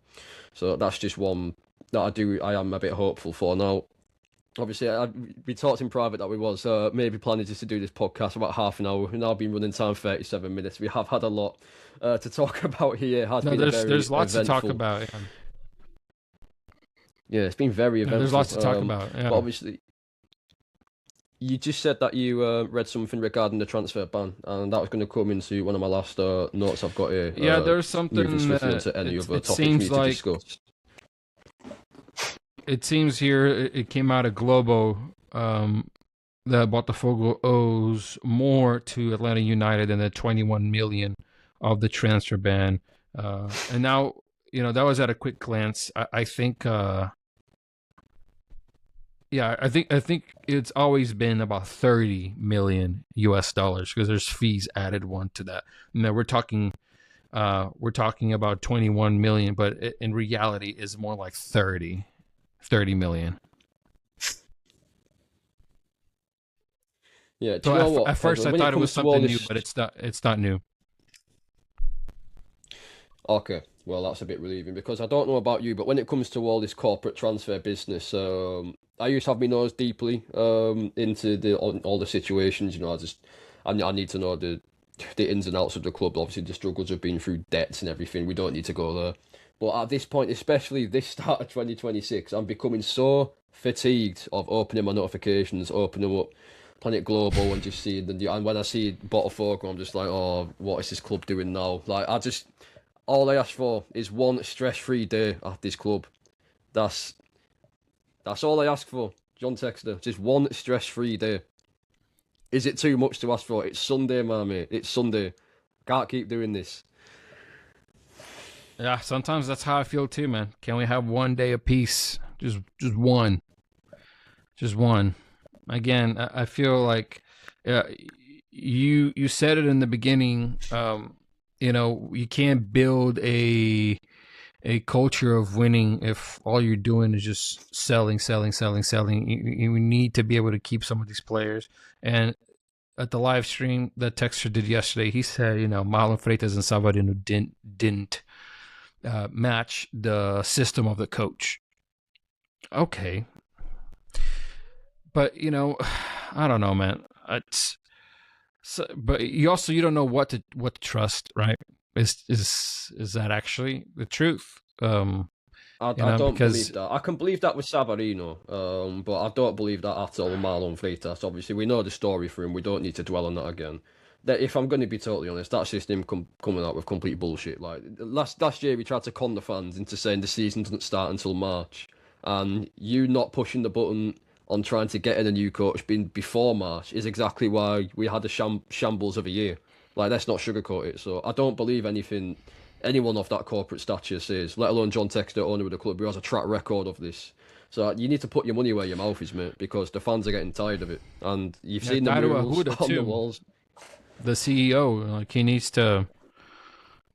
So that's just one that I am a bit hopeful for now. Obviously, we talked in private that we was maybe planning just to do this podcast about half an hour. We've now been running time 37 minutes. We have had a lot to talk about here. There's lots to talk about. Yeah. Yeah, it's been very eventful. There's lots to talk about. Yeah. But obviously, you just said that you read something regarding the transfer ban, and that was going to come into one of my last notes I've got here. Yeah, there's something. Into any other topics we need to discuss. It seems here it came out of Globo that Botafogo owes more to Atlanta United than the 21 million of the transfer ban, and now that was at a quick glance. I think. I think it's always been about $30 million because there's fees added one to that. Now we're talking about 21 million, but in reality is more like 30 million. Yeah. So at first I thought it was something new, but it's not new. Okay. Well, that's a bit relieving because I don't know about you, but when it comes to all this corporate transfer business, I used to have my nose deeply into all the situations. I need to know the ins and outs of the club. Obviously, the struggles have been through debts and everything. We don't need to go there. But at this point, especially this start of 2026, I'm becoming so fatigued of opening my notifications, opening up Planet Global and just seeing and when I see Botafogo, I'm just like, oh, what is this club doing now? Like, all I ask for is one stress-free day at this club. That's all I ask for, John Texter. Just one stress-free day. Is it too much to ask for? It's Sunday, my mate. It's Sunday. Can't keep doing this. Yeah, sometimes that's how I feel too, man. Can we have one day of peace? Just one. Just one. Again, I feel like you said it in the beginning. You can't build a culture of winning if all you're doing is just selling. You need to be able to keep some of these players. And at the live stream that Texter did yesterday, he said, Marlon Freitas and Savarino didn't match the system of the coach. Okay. But, I don't know, man. But you don't know what to trust, right? Is that actually the truth? I don't because believe that. I can believe that with Savarino, but I don't believe that at all with Marlon Freitas. Obviously, we know the story for him. We don't need to dwell on that again. That if I'm going to be totally honest, that's just him coming out with complete bullshit. Like last year, he tried to con the fans into saying the season doesn't start until March, and you not pushing the button on trying to get in a new coach being before March is exactly why we had a shambles of a year. Like, let's not sugarcoat it. So I don't believe anything anyone of that corporate stature says, let alone John Textor, owner of the club, who has a track record of this. So you need to put your money where your mouth is, mate, because the fans are getting tired of it. And you've seen the murals on the walls. The CEO, like, he needs to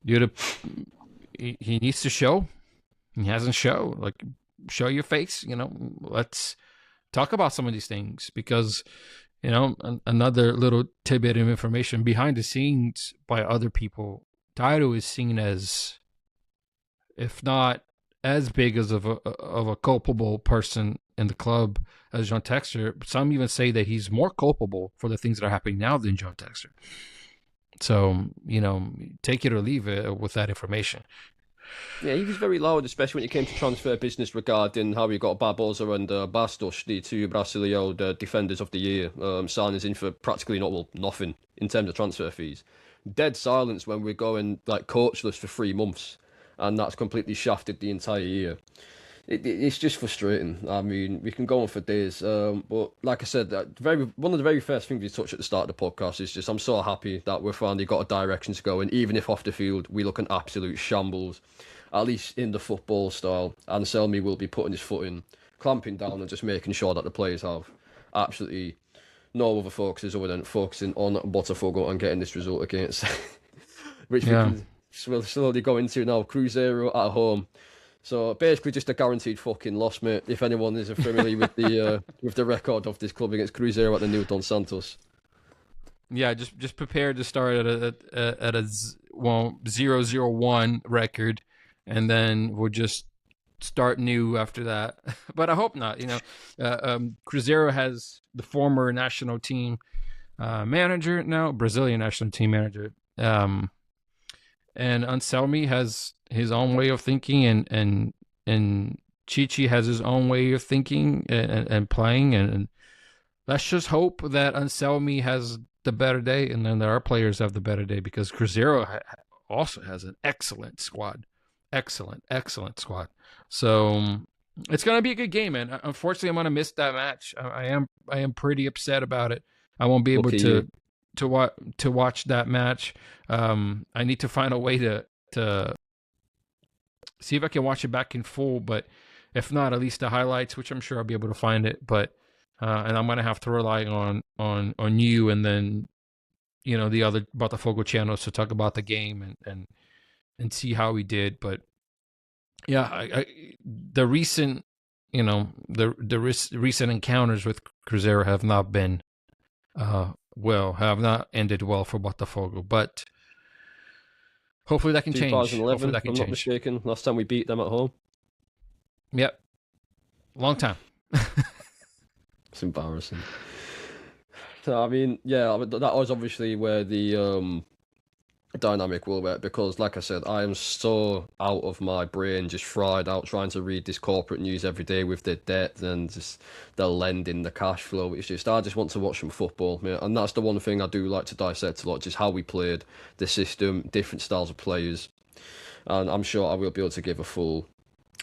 he needs to show. He hasn't show. Like, show your face. Let's talk about some of these things, because another little tidbit of information behind the scenes by other people. Tairo is seen as, if not as big as of a culpable person in the club as John Textor. Some even say that he's more culpable for the things that are happening now than John Textor. So, take it or leave it with that information. Yeah, he was very loud, especially when it came to transfer business regarding how he got Barbosa and Bastos, the two Brasileiro defenders of the year, signings in for practically nothing in terms of transfer fees. Dead silence when we're going like coachless for 3 months, and that's completely shafted the entire year. It's just frustrating. I mean, we can go on for days, but like I said, one of the very first things we touched at the start of the podcast is just I'm so happy that we've finally got a direction to go in, even if off the field we look an absolute shambles, at least in the football style. And Selmy will be putting his foot in, clamping down, and just making sure that the players have absolutely no other focuses other than focusing on Botafogo and getting this result against, which we can slowly go into now. Cruzeiro at home. So basically, just a guaranteed fucking loss, mate. If anyone is familiar with the record of this club against Cruzeiro at the New Don Santos. Yeah, just prepare to start at a 0-0-1 record, and then we'll just start new after that. But I hope not. Cruzeiro has the former national team manager now, Brazilian national team manager, and Anselmi has his own way of thinking, and Chichi has his own way of thinking and playing, and let's just hope that Anselmi has the better day, and then that our players have the better day, because Cruzeiro also has an excellent squad. Excellent squad. So it's going to be a good game, man. Unfortunately, I'm going to miss that match. I am pretty upset about it. I won't be able to watch that match. I need to find a way to see if I can watch it back in full, but if not, at least the highlights, which I'm sure I'll be able to find it. But and I'm going to have to rely on you, and then the other Botafogo channels to talk about the game and see how we did. But yeah, the recent recent encounters with Cruzeiro have not been have not ended well for Botafogo, but hopefully that can change. 2011, if I'm not mistaken, last time we beat them at home. Yep, long time. It's embarrassing. So I mean, yeah, that was obviously where the dynamic will work, because like I said, I am so out of my brain, just fried out trying to read this corporate news every day with the debt and just the lending, the cash flow. It's just I just want to watch some football, mate. And that's the one thing I do like to dissect a lot, just how we played, the system, different styles of players, and I'm sure I will be able to give a full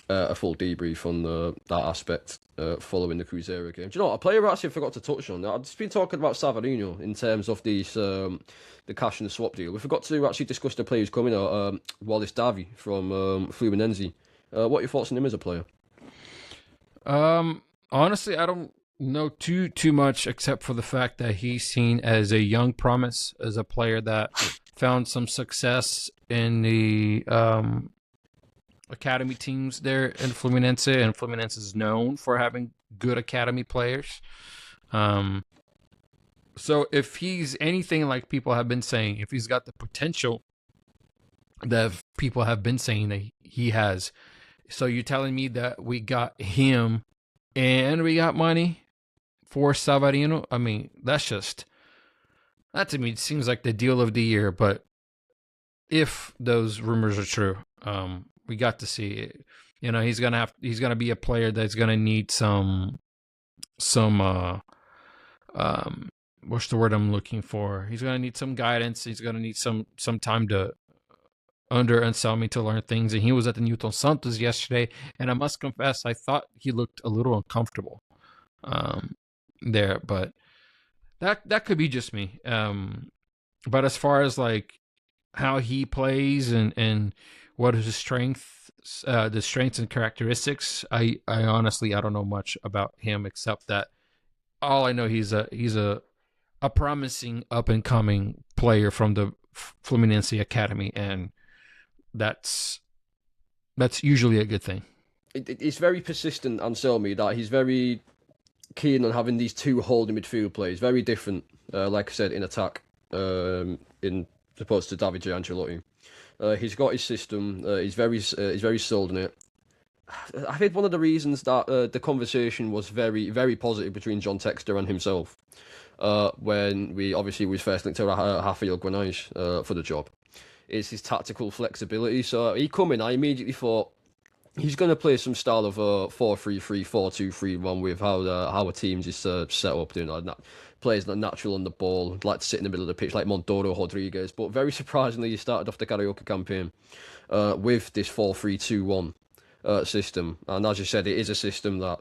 debrief on that aspect following the Cruzeiro game. Do you know what? A player I actually forgot to touch on. I've just been talking about Savarino in terms of these the cash and the swap deal. We forgot to actually discuss the player who's coming out, Wallace Davy from Fluminense. What are your thoughts on him as a player? Honestly, I don't know too much, except for the fact that he's seen as a young promise, as a player that found some success in the academy teams there in Fluminense, and Fluminense is known for having good academy players. So if he's anything like people have been saying, if he's got the potential that people have been saying that he has, so you're telling me that we got him and we got money for Savarino? I mean, that to me seems like the deal of the year. But if those rumors are true, we got to see it. he's gonna be a player that's gonna need some what's the word I'm looking for? He's gonna need some guidance. He's gonna need some time to under Anselmi to learn things. And he was at the Newton Santos yesterday, and I must confess, I thought he looked a little uncomfortable there, but that could be just me. But as far as like how he plays and what is his the strengths and characteristics, I honestly I don't know much about him except that all I know he's a promising up and coming player from the Fluminense Academy, and that's usually a good thing. It's very persistent, Anselmi, that he's very keen on having these two holding midfield players. Very different, like I said, in attack, in opposed to David Ancelotti. He's got his system. He's very sold in it. I think one of the reasons that the conversation was very, very positive between John Textor and himself when we was first linked to Rafael Guanais for the job is his tactical flexibility. So he come in, I immediately thought he's going to play some style of 4-3-3, 4-2-3-1 with how our teams is set up, doing that. Players that are natural on the ball, like to sit in the middle of the pitch, like Montoro, Rodriguez. But very surprisingly, he started off the Carioca campaign with this 4-3-2-1 system. And as you said, it is a system that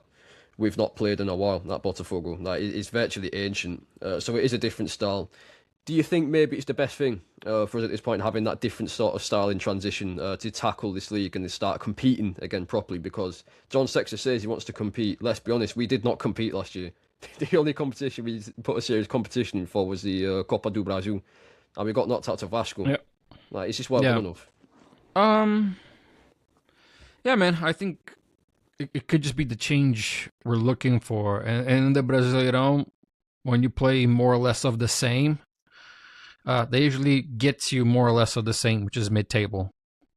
we've not played in a while, that Botafogo. Like, it's virtually ancient. So it is a different style. Do you think maybe it's the best thing for us at this point, having that different sort of style in transition to tackle this league and to start competing again properly? Because John Textor says he wants to compete. Let's be honest, we did not compete last year. The only competition we put a serious competition in for was the Copa do Brasil, and we got knocked out to Vasco. Yep. Like, it's just well done enough. Yeah, man, I think it could just be the change we're looking for. And in the Brasileirão, when you play more or less of the same, they usually get you more or less of the same, which is mid-table.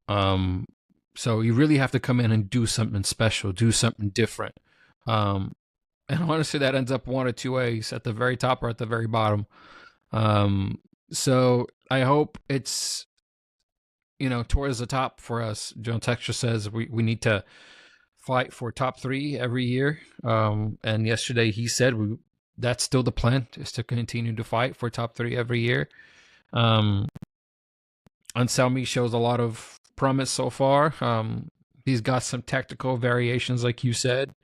So you really have to come in and do something special, do something different. And honestly, that ends up one or two ways, at the very top or at the very bottom. So I hope it's, towards the top for us. John Textor says we need to fight for top 3 every year. And yesterday he said that's still the plan, is to continue to fight for top 3 every year. Anselmi shows a lot of promise so far. He's got some tactical variations, like you said.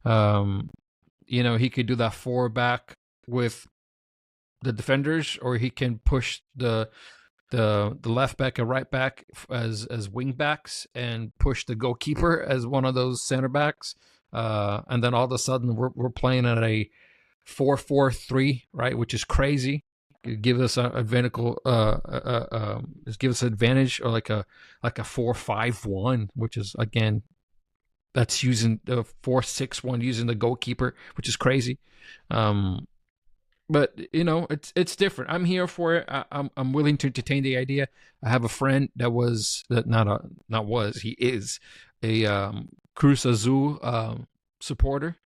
He could do that 4-back with the defenders, or he can push the left back and right back as wing backs and push the goalkeeper as one of those center backs. And then all of a sudden we're playing at a 4-4-3, right, which is crazy. It gives us advantage, or like a 4-5-1, which is, again, that's using the 4-6-1, using the goalkeeper, which is crazy. But it's different. I'm here for it. I'm willing to entertain the idea. I have a friend he is a Cruz Azul supporter,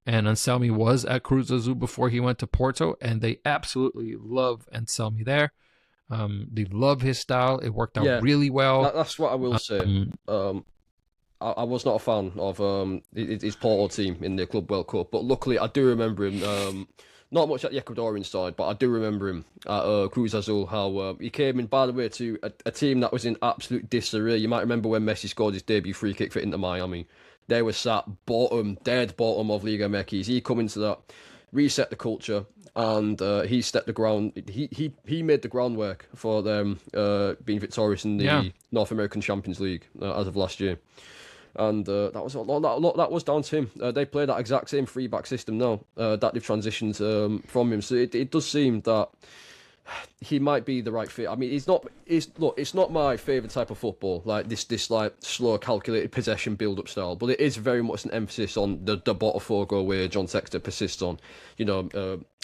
and Anselmi was at Cruz Azul before he went to Porto, and they absolutely love Anselmi there. They love his style. It worked out really well. That's what I will say. I was not a fan of his Porto team in the Club World Cup, but luckily I do remember him. Not much at the Ecuadorian side, but I do remember him at Cruz Azul, how he came in, by the way, to a team that was in absolute disarray. You might remember when Messi scored his debut free kick for Inter Miami. They were sat dead bottom of Liga MX. He come into that, reset the culture, and he set the ground. He made the groundwork for them being victorious in the North American Champions League as of last year. And that was down to him. They play that exact same 3-back system now that they've transitioned from him. So it does seem that he might be the right fit. I mean, it's not my favourite type of football, like this like slow, calculated possession build-up style. But it is very much an emphasis on the Botafogo way John Textor persists on,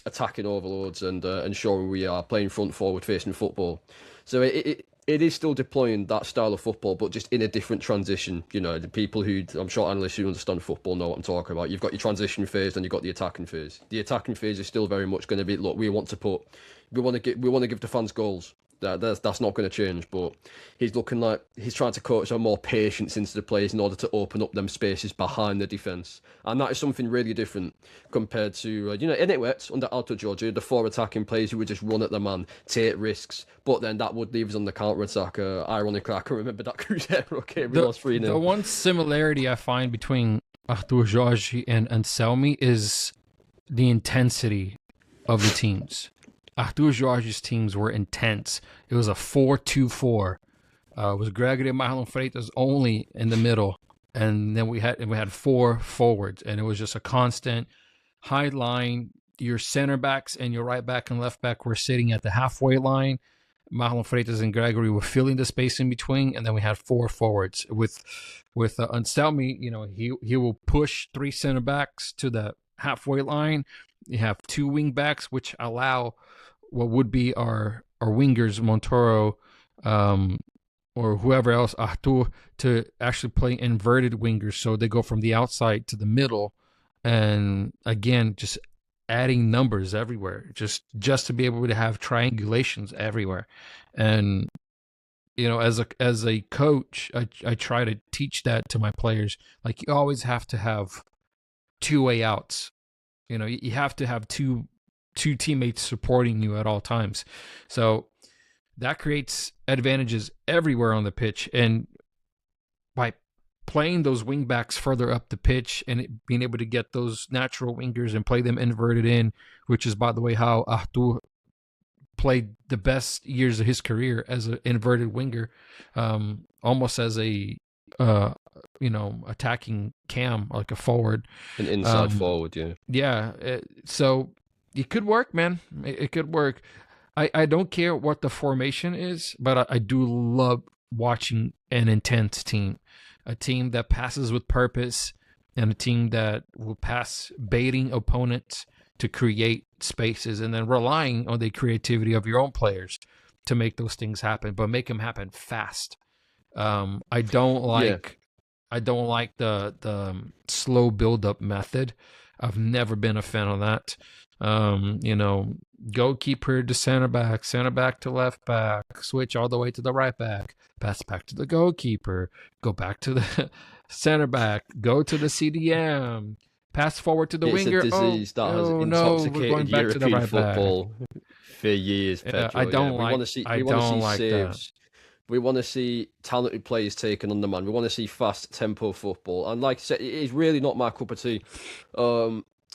attacking overloads and ensuring we are playing front-forward facing football. So it is still deploying that style of football, but just in a different transition. The people who, I'm sure analysts who understand football know what I'm talking about. You've got your transition phase and you've got the attacking phase. The attacking phase is still very much going to be, look, we want to give the fans goals. That's not going to change. But he's looking like he's trying to coach some more patience into the players in order to open up them spaces behind the defence, and that is something really different compared to in it works under Alto Giorgio, the 4 attacking players who would just run at the man, take risks, but then that would leave us on the counter attack. Ironically, I can remember that Cruzeiro game we lost 3-0. The one similarity I find between Arthur Jorge and Anselmi is the intensity of the teams. Arthur Jorge's teams were intense. It was a 4-2-4. It was Gregory and Marlon Freitas only in the middle, and then we had 4 forwards, and it was just a constant high line. Your center backs and your right back and left back were sitting at the halfway line. Marlon Freitas and Gregory were filling the space in between, and then we had 4 forwards. With Anselmi, he will push 3 center backs to the halfway line. You have 2 wing backs, which allow what would be our wingers, Montoro, or whoever else, Artur, to actually play inverted wingers. So they go from the outside to the middle, and again, just adding numbers everywhere, just to be able to have triangulations everywhere. And as a coach, I try to teach that to my players. Like, you always have to have 2 way outs. You have to have two teammates supporting you at all times. So that creates advantages everywhere on the pitch. And by playing those wing backs further up the pitch and being able to get those natural wingers and play them inverted in, which is, by the way, how Artur played the best years of his career as an inverted winger, almost as a attacking cam, like a forward, an inside forward. So it could work, man. It could work. I don't care what the formation is, but I do love watching an intense team, a team that passes with purpose, and a team that will pass baiting opponents to create spaces, and then relying on the creativity of your own players to make those things happen, but make them happen fast. I don't like the slow build-up method. I've never been a fan of that. Goalkeeper to center back to left back, switch all the way to the right back, pass back to the goalkeeper, go back to the center back, go to the CDM, pass forward to the winger. It's a disease that has intoxicated European football for years, Pedro. I don't like saves. That. We want to see talented players taken on the man. We want to see fast tempo football. And like I said, it is really not my cup of tea.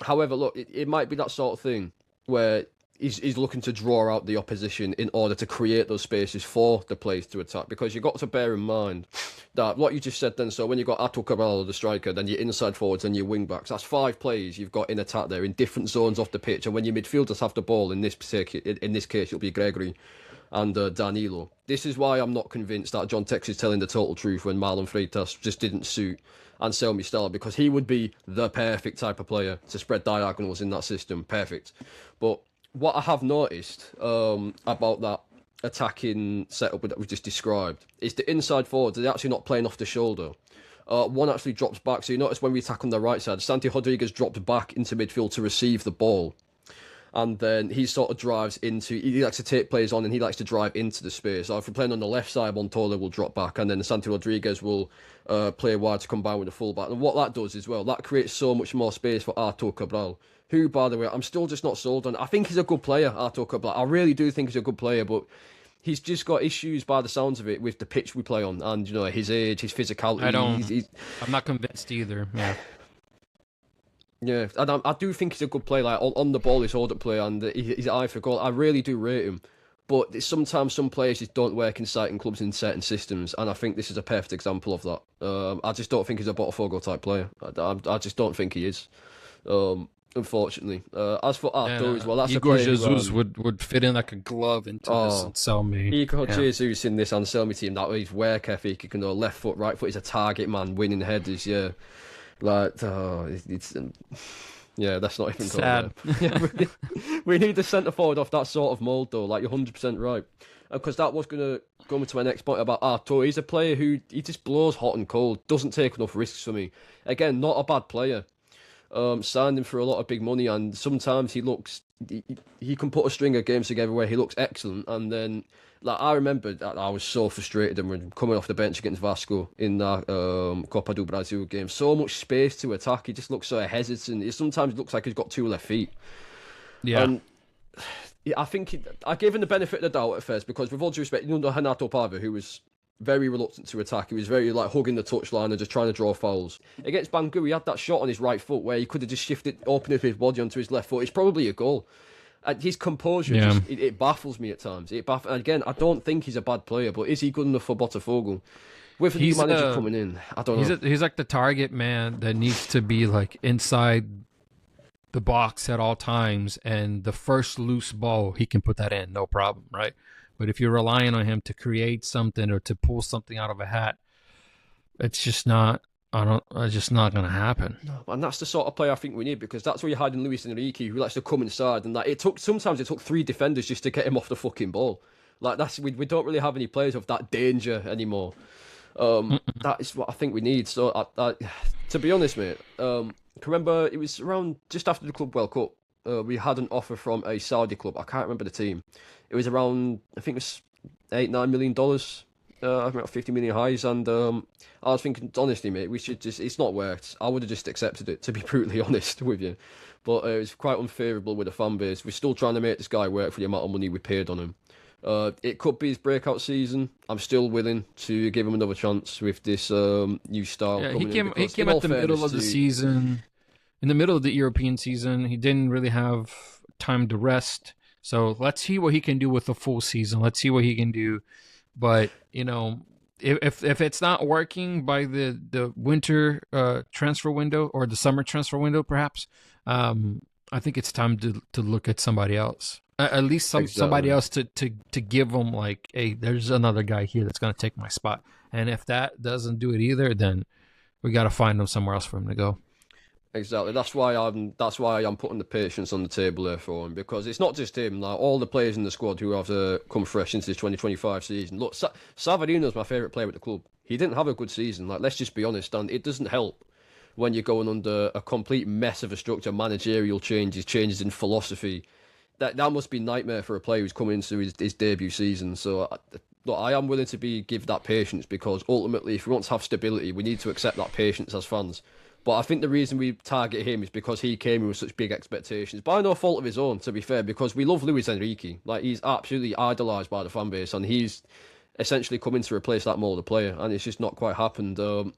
However, look, it might be that sort of thing where he's looking to draw out the opposition in order to create those spaces for the players to attack. Because you've got to bear in mind that what you just said then, so when you've got Atul Cabral, the striker, then your inside forwards and your wing backs, that's 5 players you've got in attack there in different zones off the pitch. And when your midfielders have the ball, in this case, it'll be Gregory and Danilo. This is why I'm not convinced that John Tex is telling the total truth when Marlon Freitas just didn't suit Anselmi style, because he would be the perfect type of player to spread diagonals in that system. Perfect. But what I have noticed about that attacking setup that we've just described is the inside forwards, they're actually not playing off the shoulder. One actually drops back. So you notice when we attack on the right side, Santi Rodriguez drops back into midfield to receive the ball. And then he sort of drives into... He likes to take players on and he likes to drive into the space. So if we're playing on the left side, Montoro will drop back and then Santi Rodriguez will play wide to combine with the fullback. And what that does as well, that creates so much more space for Artur Cabral, who, by the way, I'm still just not sold on. I think he's a good player, Artur Cabral. I really do think he's a good player, but he's just got issues by the sounds of it with the pitch we play on and, his age, his physicality. I'm not convinced either, yeah. Yeah, and I do think he's a good player. Like on the ball, he's hard at play, and his eye for goal. I really do rate him, but sometimes some players just don't work in certain clubs in certain systems, and I think this is a perfect example of that. I just don't think he's a Botafogo type player. I just don't think he is. Unfortunately, as for Arthur as well, that's Igor a player Jesus would fit in like a glove into this Anselmi. Igor Jesus in this Anselmi team, that his work ethic, he can go left foot, right foot. He's a target man, winning headers. Yeah. Like, it's that's not even sad. We need a centre forward off that sort of mould, though. Like, you're 100% right, because that was going to go into my next point about Artur. He's a player who he just blows hot and cold, doesn't take enough risks for me. Again, not a bad player, signed him for a lot of big money, and sometimes he can put a string of games together where he looks excellent, and then like I remember that I was so frustrated when coming off the bench against Vasco in that Copa do Brasil game. So much space to attack. He just looks so hesitant. It sometimes looks like he's got two left feet. Yeah. And I think I gave him the benefit of the doubt at first because, with all due respect, Renato Paiva, who was very reluctant to attack. He was very like hugging the touchline and just trying to draw fouls. Against Bangui, he had that shot on his right foot where he could have just shifted, opened up his body onto his left foot. It's probably a goal. And his composure, it baffles me at times. And again, I don't think he's a bad player, but is he good enough for Botafogo? With the new manager coming in, I don't know. He's like the target man that needs to be like inside the box at all times, and the first loose ball, he can put that in, no problem, right? But if you're relying on him to create something or to pull something out of a hat, it's just not. It's just not going to happen. No, and that's the sort of player I think we need, because that's what you had in Luis Enrique, who likes to come inside, and that sometimes it took 3 defenders just to get him off the fucking ball. Like we don't really have any players of that danger anymore. That is what I think we need. So to be honest, mate, remember it was around just after the Club World Cup. We had an offer from a Saudi club. I can't remember the team. It was around, I think it was $8-9 million. I think 50 million highs, and I was thinking, honestly, mate, we should just. It's not worked. I would have just accepted it, to be brutally honest with you. But it was quite unfavourable with the fan base. We're still trying to make this guy work for the amount of money we paid on him. It could be his breakout season. I'm still willing to give him another chance with this new style. Yeah, he came at the middle of the season. In the middle of the European season, he didn't really have time to rest. So let's see what he can do with the full season. Let's see what he can do. But, you know, if it's not working by the winter transfer window or the summer transfer window, perhaps, I think it's time to look at somebody else. At least somebody else to give them like, hey, there's another guy here that's going to take my spot. And if that doesn't do it either, then we got to find him somewhere else for him to go. Exactly. That's why I'm putting the patience on the table there for him, because it's not just him. Like all the players in the squad who have to come fresh into this 2025 season. Look, Savarino's my favourite player at the club. He didn't have a good season. Like, let's just be honest, and it doesn't help when you're going under a complete mess of a structure, managerial changes in philosophy. That must be nightmare for a player who's coming into his debut season. So, look, I am willing to give that patience, because ultimately, if we want to have stability, we need to accept that patience as fans. But I think the reason we target him is because he came in with such big expectations, by no fault of his own, to be fair, because we love Luis Enrique. Like, he's absolutely idolised by the fan base, and he's essentially come in to replace that mould of player, and it's just not quite happened. Coming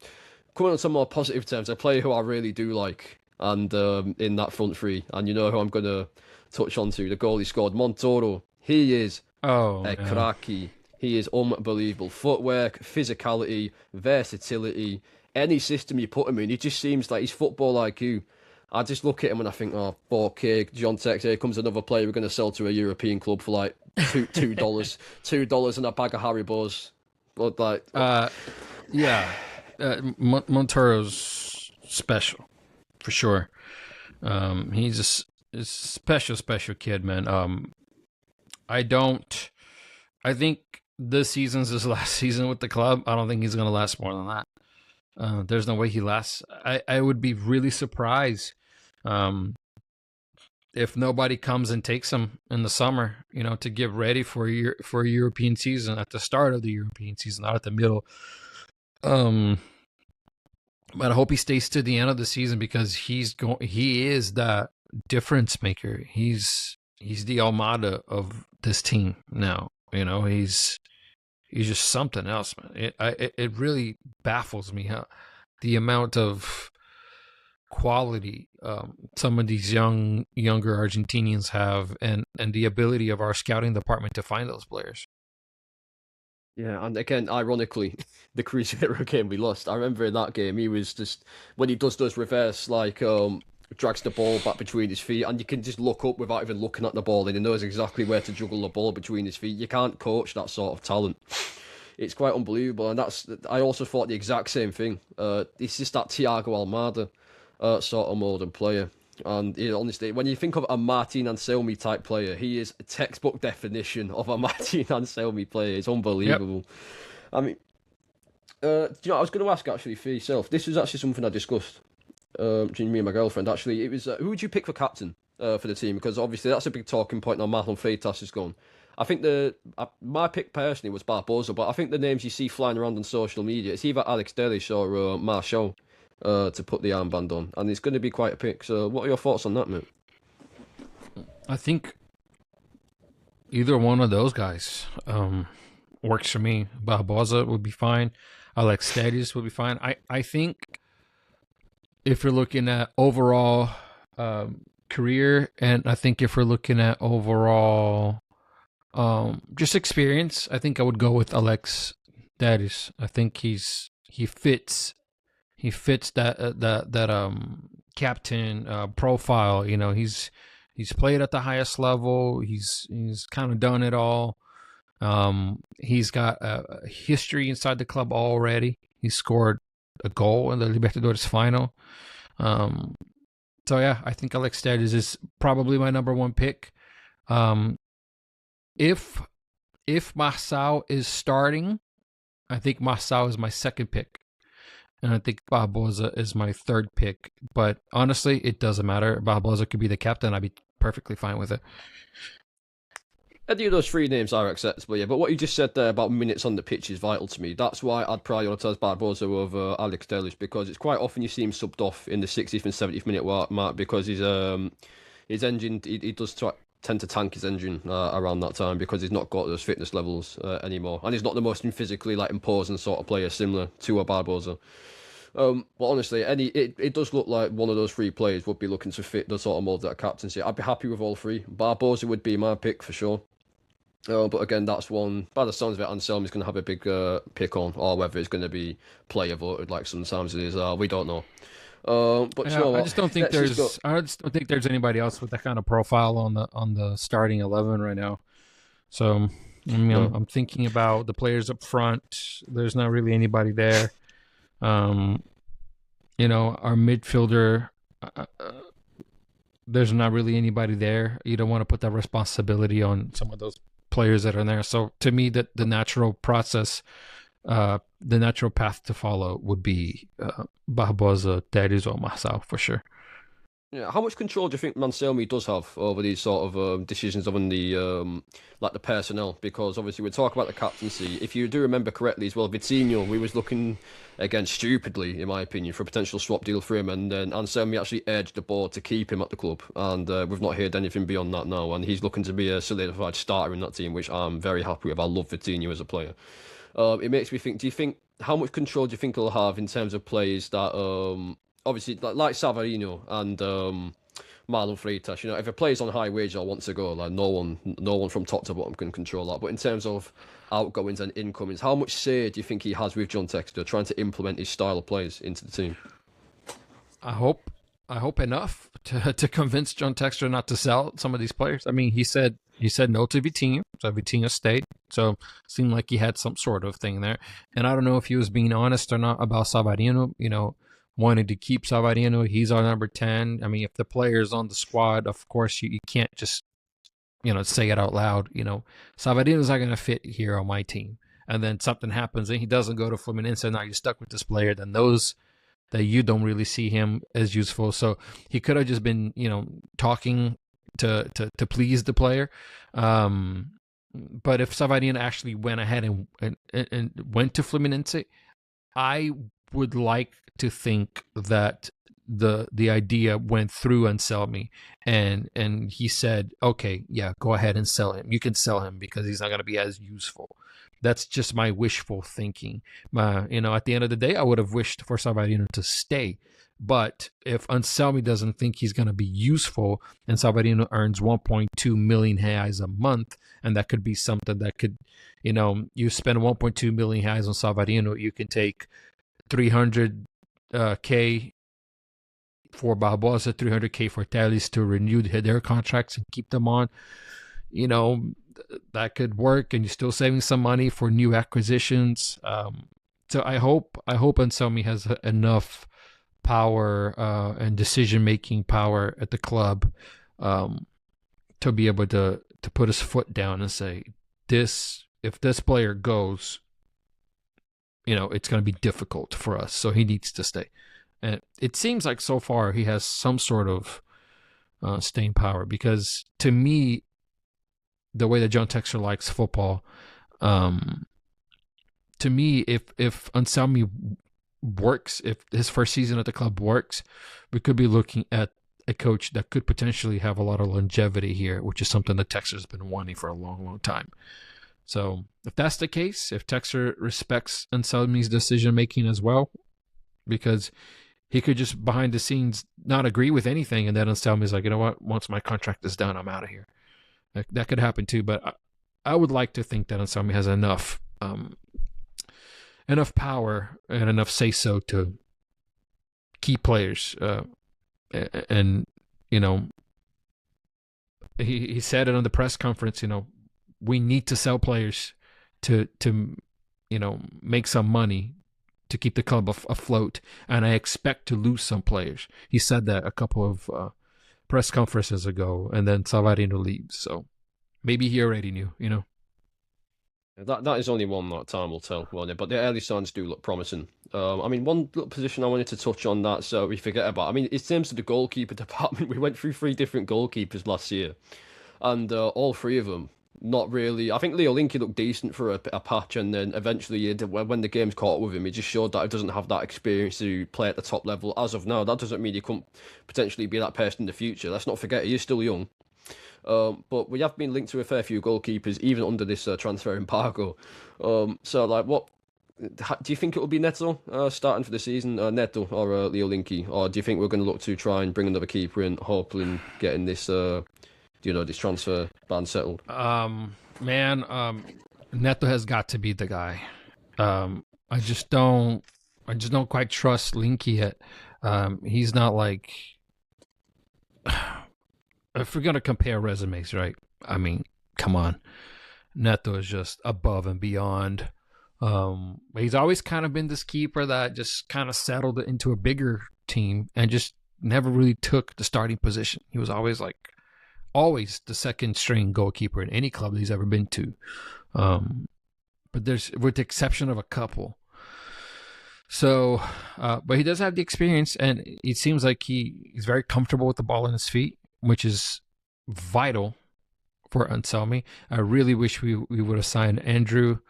on some more positive terms, a player who I really do like, and in that front three, and you know who I'm going to touch on to, the goal he scored, Montoro. He is a cracky. He is unbelievable. Footwork, physicality, versatility. Any system you put him in, he just seems like he's football IQ. I just look at him and I think, oh, okay, John Tex, here comes another player we're going to sell to a European club for like $2, $2 and a bag of Haribos. But like, Montoro's special for sure. He's a special kid, man. I think this season's his last season with the club. I don't think he's going to last more than that. There's no way he lasts. I would be really surprised if nobody comes and takes him in the summer, you know, to get ready for a European season at the start of the European season, not at the middle. But I hope he stays to the end of the season, because he is that difference maker. He's the Almada of this team now. You know, he's just something else, man. It really baffles me how the amount of quality some of these younger Argentinians have, and the ability of our scouting department to find those players. Yeah, and again, ironically, the Cruzeiro game we lost. I remember in that game, he was just, when he does reverse, like drags the ball back between his feet, and you can just look up without even looking at the ball, and he knows exactly where to juggle the ball between his feet. You can't coach that sort of talent. It's quite unbelievable, and I also thought the exact same thing. It's just that Thiago Almada sort of modern player. And honestly, when you think of a Martin Anselmi type player, he is a textbook definition of a Martin Anselmi player. It's unbelievable. Yep. I mean, do you know, I was going to ask actually for yourself. This was actually something I discussed between me and my girlfriend. Actually, it was who would you pick for captain for the team? Because obviously that's a big talking point now. Marlon Freitas is gone. I think my pick personally was Barbosa, but I think the names you see flying around on social media, it's either Alex Telles or Martial to put the armband on, and it's going to be quite a pick. So, what are your thoughts on that, mate? I think either one of those guys works for me. Barbosa would be fine. Alex Telles would be fine. I think if you're looking at overall career, and I think if we're looking at overall just experience, I think I would go with Alex Telles. I think he fits that captain profile. You know, he's played at the highest level. He's kind of done it all. He's got a history inside the club already. He scored a goal in the Libertadores final. So yeah, I think Alex Telles is probably my number one pick. If Marçal is starting, I think Marçal is my second pick. And I think Barbosa is my third pick. But honestly, it doesn't matter. Barbosa could be the captain. I'd be perfectly fine with it. Any of those three names are acceptable, yeah. But what you just said there about minutes on the pitch is vital to me. That's why I'd prioritise Barbosa over Alex Telles, because it's quite often you see him subbed off in the 60th and 70th minute mark because his engine, he does tend to tank his engine around that time because he's not got those fitness levels anymore. And he's not the most physically imposing sort of player, similar to a Barbosa. But honestly, it does look like one of those three players would be looking to fit the sort of mold that a captaincy. I'd be happy with all three. Barbosa would be my pick for sure. But again, that's one, by the sounds of it, Anselmi's going to have a big pick on, or whether it's going to be player voted like sometimes it is. We don't know. But yeah, you know I just don't think I just don't think there's anybody else with that kind of profile on the starting 11 right now. So I mean, I'm thinking about the players up front. There's not really anybody there. You know, our midfielder. There's not really anybody there. You don't want to put that responsibility on some of those players that are there. So to me, the natural process, the natural path to follow would be Barbosa, Telles, or Marçal for sure. Yeah, how much control do you think Anselmi does have over these sort of decisions on the the personnel? Because obviously we talk about the captaincy. If you do remember correctly as well, Vitinho, we was looking again stupidly, in my opinion, for a potential swap deal for him, and then Anselmi actually urged the board to keep him at the club, and we've not heard anything beyond that now. And he's looking to be a solidified starter in that team, which I'm very happy with. I love Vitinho as a player. It makes me think. Do you think how much control do you think he'll have in terms of players that obviously, like Savarino and Marlon Freitas, you know, if a player's on high wage or wants to go, no one from top to bottom can control that. But in terms of outgoings and incomings, how much say do you think he has with John Textor trying to implement his style of players into the team? I hope enough to convince John Textor not to sell some of these players. I mean, he said no to Vitinho, so Vitinho stayed. So it seemed like he had some sort of thing there. And I don't know if he was being honest or not about Savarino, you know, wanted to keep Savarino. He's our number 10. I mean, if the player's on the squad, of course, you can't just, you know, say it out loud. You know, Savarino's not going to fit here on my team. And then something happens and he doesn't go to Fluminense, and now you're stuck with this player. Then those that you don't really see him as useful. So he could have just been, you know, talking to please the player. But if Savarino actually went ahead and went to Fluminense, I would like to think that the idea went through Anselmi, and he said, okay, yeah, go ahead and sell him. You can sell him because he's not going to be as useful. That's just my wishful thinking. You know, at the end of the day, I would have wished for Savarino to stay. But if Anselmi doesn't think he's going to be useful, and Savarino earns 1.2 million reais a month, and that could be something that could, you know, you spend 1.2 million reais on Savarino, you can take 300K for Barbosa, 300K for Telles to renew their contracts and keep them on. You know, that could work, and you're still saving some money for new acquisitions. So I hope Anselmi has enough power and decision-making power at the club to be able to put his foot down and say, if this player goes, you know, it's going to be difficult for us, so he needs to stay. And it seems like so far he has some sort of staying power, because to me, the way that John Textor likes football, to me, if Anselmi works, if his first season at the club works, we could be looking at a coach that could potentially have a lot of longevity here, which is something that Texter's been wanting for a long, long time. So if that's the case, if Texter respects Anselmi's decision making as well, because he could just behind the scenes not agree with anything, and then Anselmi's like, you know what, once my contract is done, I'm out of here. That could happen too, but I would like to think that Anselmi has enough power and enough say-so to keep players. And, you know, he said it on the press conference, you know, we need to sell players to you know, make some money to keep the club afloat, and I expect to lose some players. He said that a couple of press conferences ago, and then Savarino leaves, so maybe he already knew, you know. That is only one that time will tell, won't it? But the early signs do look promising. I mean, one little position I wanted to touch on that, so we forget about. I mean, in terms of the goalkeeper department, we went through 3 different goalkeepers last year, and all 3 of them not really. I think Leo Linky looked decent for a patch, and then eventually, when the games caught up with him, he just showed that he doesn't have that experience to play at the top level as of now. That doesn't mean he couldn't potentially be that person in the future. Let's not forget he is still young. But we have been linked to a fair few goalkeepers, even under this transfer embargo. So, like, what do you think it will be Neto starting for the season? Neto or Leo Linky? Or do you think we're going to look to try and bring another keeper in, hopefully getting this, this transfer ban settled? Neto has got to be the guy. I just don't quite trust Linky yet. He's not like. If we're going to compare resumes, right? I mean, come on. Neto is just above and beyond. He's always kind of been this keeper that just kind of settled into a bigger team and just never really took the starting position. He was always the second string goalkeeper in any club that he's ever been to. But there's, with the exception of a couple. So, but he does have the experience, and it seems like he's very comfortable with the ball in his feet, which is vital for Anselmi. I really wish we would have signed Andrew,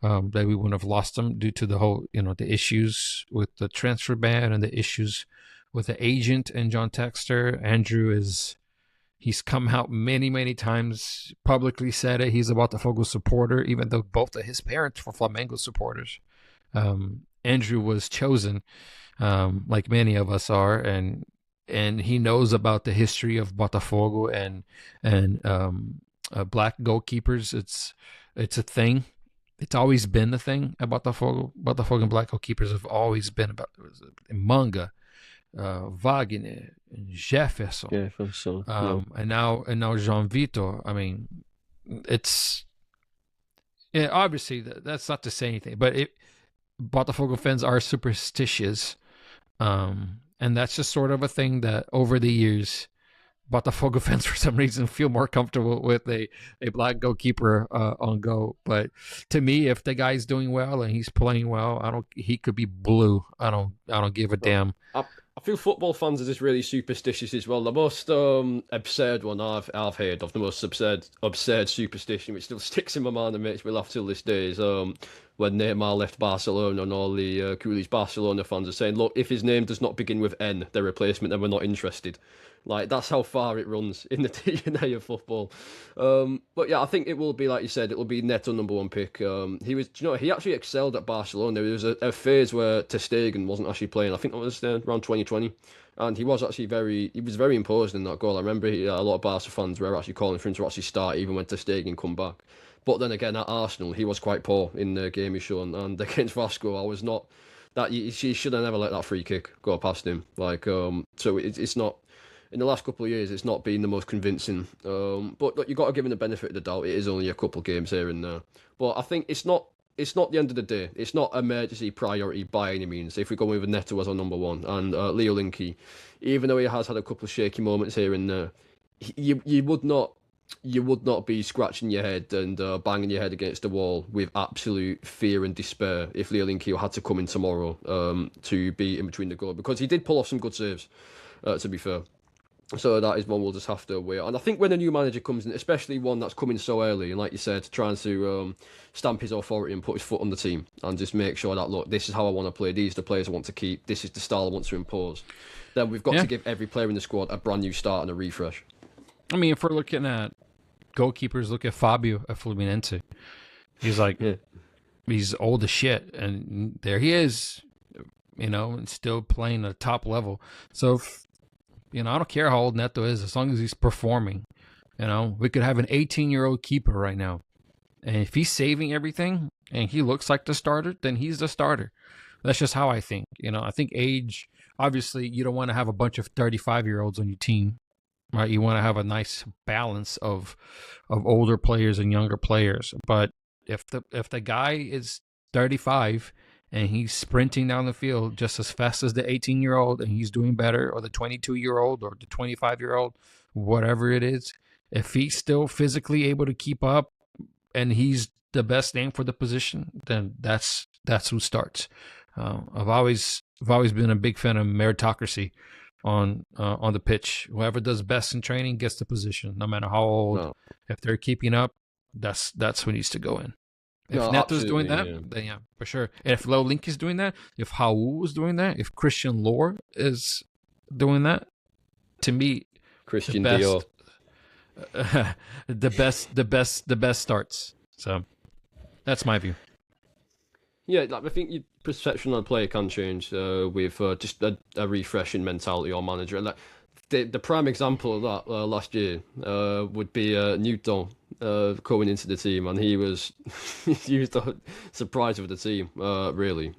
that we wouldn't have lost him due to the whole, the issues with the transfer ban and the issues with the agent and John Textor. Andrew he's come out many, many times, publicly said it. He's a Botafogo supporter, even though both of his parents were Flamengo supporters. Andrew was chosen, like many of us are, and he knows about the history of Botafogo and black goalkeepers. It's a thing. It's always been a thing at Botafogo. Botafogo and black goalkeepers have always been about Manga, Wagner, and Jefferson. And now Jean Vitor. I mean, obviously that's not to say anything, but Botafogo fans are superstitious. And that's just sort of a thing that over the years, Botafogo fans for some reason feel more comfortable with a black goalkeeper on go. But to me, if the guy's doing well and he's playing well, he could be blue. I don't give a damn. I feel football fans are just really superstitious as well. The most absurd one I've heard of, the most absurd superstition, which still sticks in my mind and makes me laugh till this day, is when Neymar left Barcelona and all the coolies Barcelona fans are saying, look, if his name does not begin with N, their replacement, then we're not interested. Like, that's how far it runs in the DNA of football. But yeah, I think it will be, like you said, it will be Neto -- 1 pick. He actually excelled at Barcelona. There was a phase where Ter Stegen wasn't actually playing. I think that was around 2020. And he was very imposing in that goal. I remember a lot of Barca fans were actually calling for him to actually start even when Ter Stegen come back. But then again, at Arsenal, he was quite poor in the game he's shown. And against Vasco, I was not... She should have never let that free kick go past him. So it's not... In the last couple of years, it's not been the most convincing. But look, you've got to give him the benefit of the doubt. It is only a couple of games here and there. But I think it's not the end of the day. It's not emergency priority by any means. If we go with Neto as our number 1 and Leo Linky, even though he has had a couple of shaky moments here and there, you would not you would not be scratching your head and banging your head against the wall with absolute fear and despair if Leo Linkio had to come in tomorrow to be in between the goal, because he did pull off some good saves, to be fair. So that is one we'll just have to wait. And I think when a new manager comes in, especially one that's coming so early, and like you said, trying to stamp his authority and put his foot on the team and just make sure that, look, this is how I want to play, these are the players I want to keep, this is the style I want to impose, then we've got to give every player in the squad a brand new start and a refresh. I mean, if we're looking at goalkeepers, look at Fabio at Fluminense. He's like, he's old as shit, and there he is, and still playing at a top level. So, I don't care how old Neto is, as long as he's performing. We could have an 18-year-old keeper right now, and if he's saving everything and he looks like the starter, then he's the starter. That's just how I think. I think age, obviously, you don't want to have a bunch of 35-year-olds on your team. Right, you want to have a nice balance of older players and younger players. But if the guy is 35 and he's sprinting down the field just as fast as the 18-year-old and he's doing better, or the 22-year-old or the 25-year-old, whatever it is, if he's still physically able to keep up and he's the best name for the position, then that's who starts. I've always been a big fan of meritocracy on the pitch. Whoever does best in training gets the position, no matter how old. No. If they're keeping up, that's who needs to go in. If Neto's doing that, then yeah, for sure. And if Leo Link is doing that, if Raul is doing that, if Christian Lohr is doing that, to me, Christian Dior, the best starts. So that's my view. Yeah, I think your perception on a player can change with just a refresh in mentality or manager. And the prime example of that last year would be Newton coming into the team, and he was the surprise of the team. Really,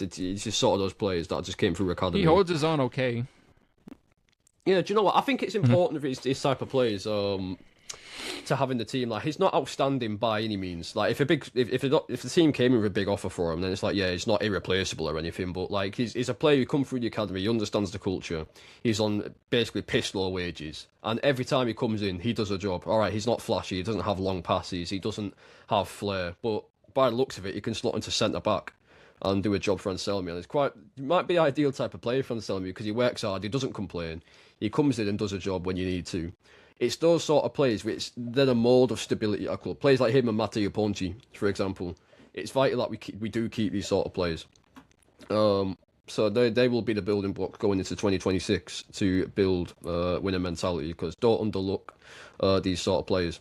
he's just sort of those players that just came through academy. He holds his own, okay. Yeah, do you know what? I think it's important for his type of players to have in the team. Like, he's not outstanding by any means. Like, if the team came in with a big offer for him, then it's like, yeah, he's not irreplaceable or anything. But like, he's a player who come through the academy. He understands the culture. He's on basically piss low wages, and every time he comes in, he does a job. All right, he's not flashy. He doesn't have long passes. He doesn't have flair. But by the looks of it, he can slot into centre back and do a job for Anselmi. And he might be the ideal type of player for Anselmi because he works hard. He doesn't complain. He comes in and does a job when you need to. It's those sort of players which they're a mould of stability at a club. Players like him and Matteo Ponchi, for example. It's vital that we do keep these sort of players. So they will be the building block going into 2026 to build winning mentality, because don't underlook these sort of players.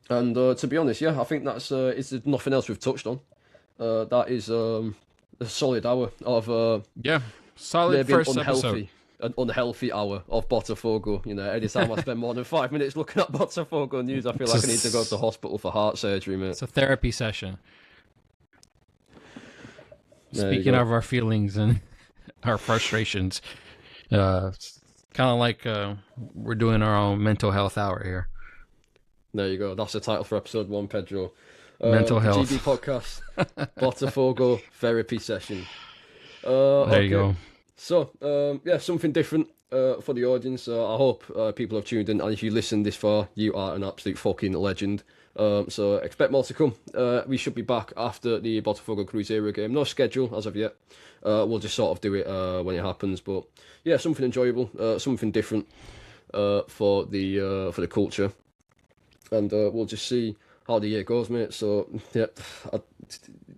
And to be honest, yeah, I think that's it's nothing else we've touched on. That is a solid hour of solid first episode. An unhealthy hour of Botafogo. Anytime I spend more than 5 minutes looking at Botafogo news, I feel like I need to go to the hospital for heart surgery, mate. It's a therapy session. Speaking of our feelings and our frustrations, kind of like we're doing our own mental health hour here. There you go. That's the title for episode 1, Pedro. Mental health. GB podcast. Botafogo therapy session. There you go. So, something different for the audience. I hope people have tuned in, and if you listen this far, you are an absolute fucking legend. So expect more to come. We should be back after the Botafogo Cruzeiro game. No schedule as of yet. We'll just sort of do it when it happens. But yeah, something enjoyable, something different for the culture, and we'll just see how the year goes, mate. So yeah,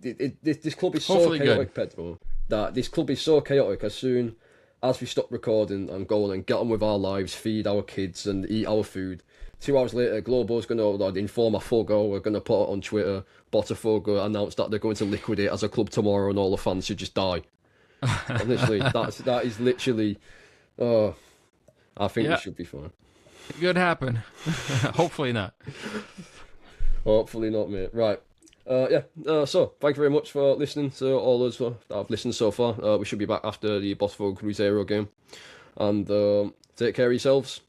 this club is so hopefully chaotic, good. Pedro. That this club is so chaotic. As soon as we stop recording and go on and get on with our lives, feed our kids and eat our food, 2 hours later, Globo's going to inform a Fogo. We're going to put it on Twitter. Botafogo announced that they're going to liquidate as a club tomorrow, and all the fans should just die. And literally, that is literally. I think we should be fine. It could happen. Hopefully not. Hopefully not, mate. Right. So thank you very much for listening to all those that have listened so far. We should be back after the Botafogo Cruzeiro game. And take care of yourselves.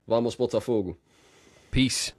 Vamos Botafogo. Peace.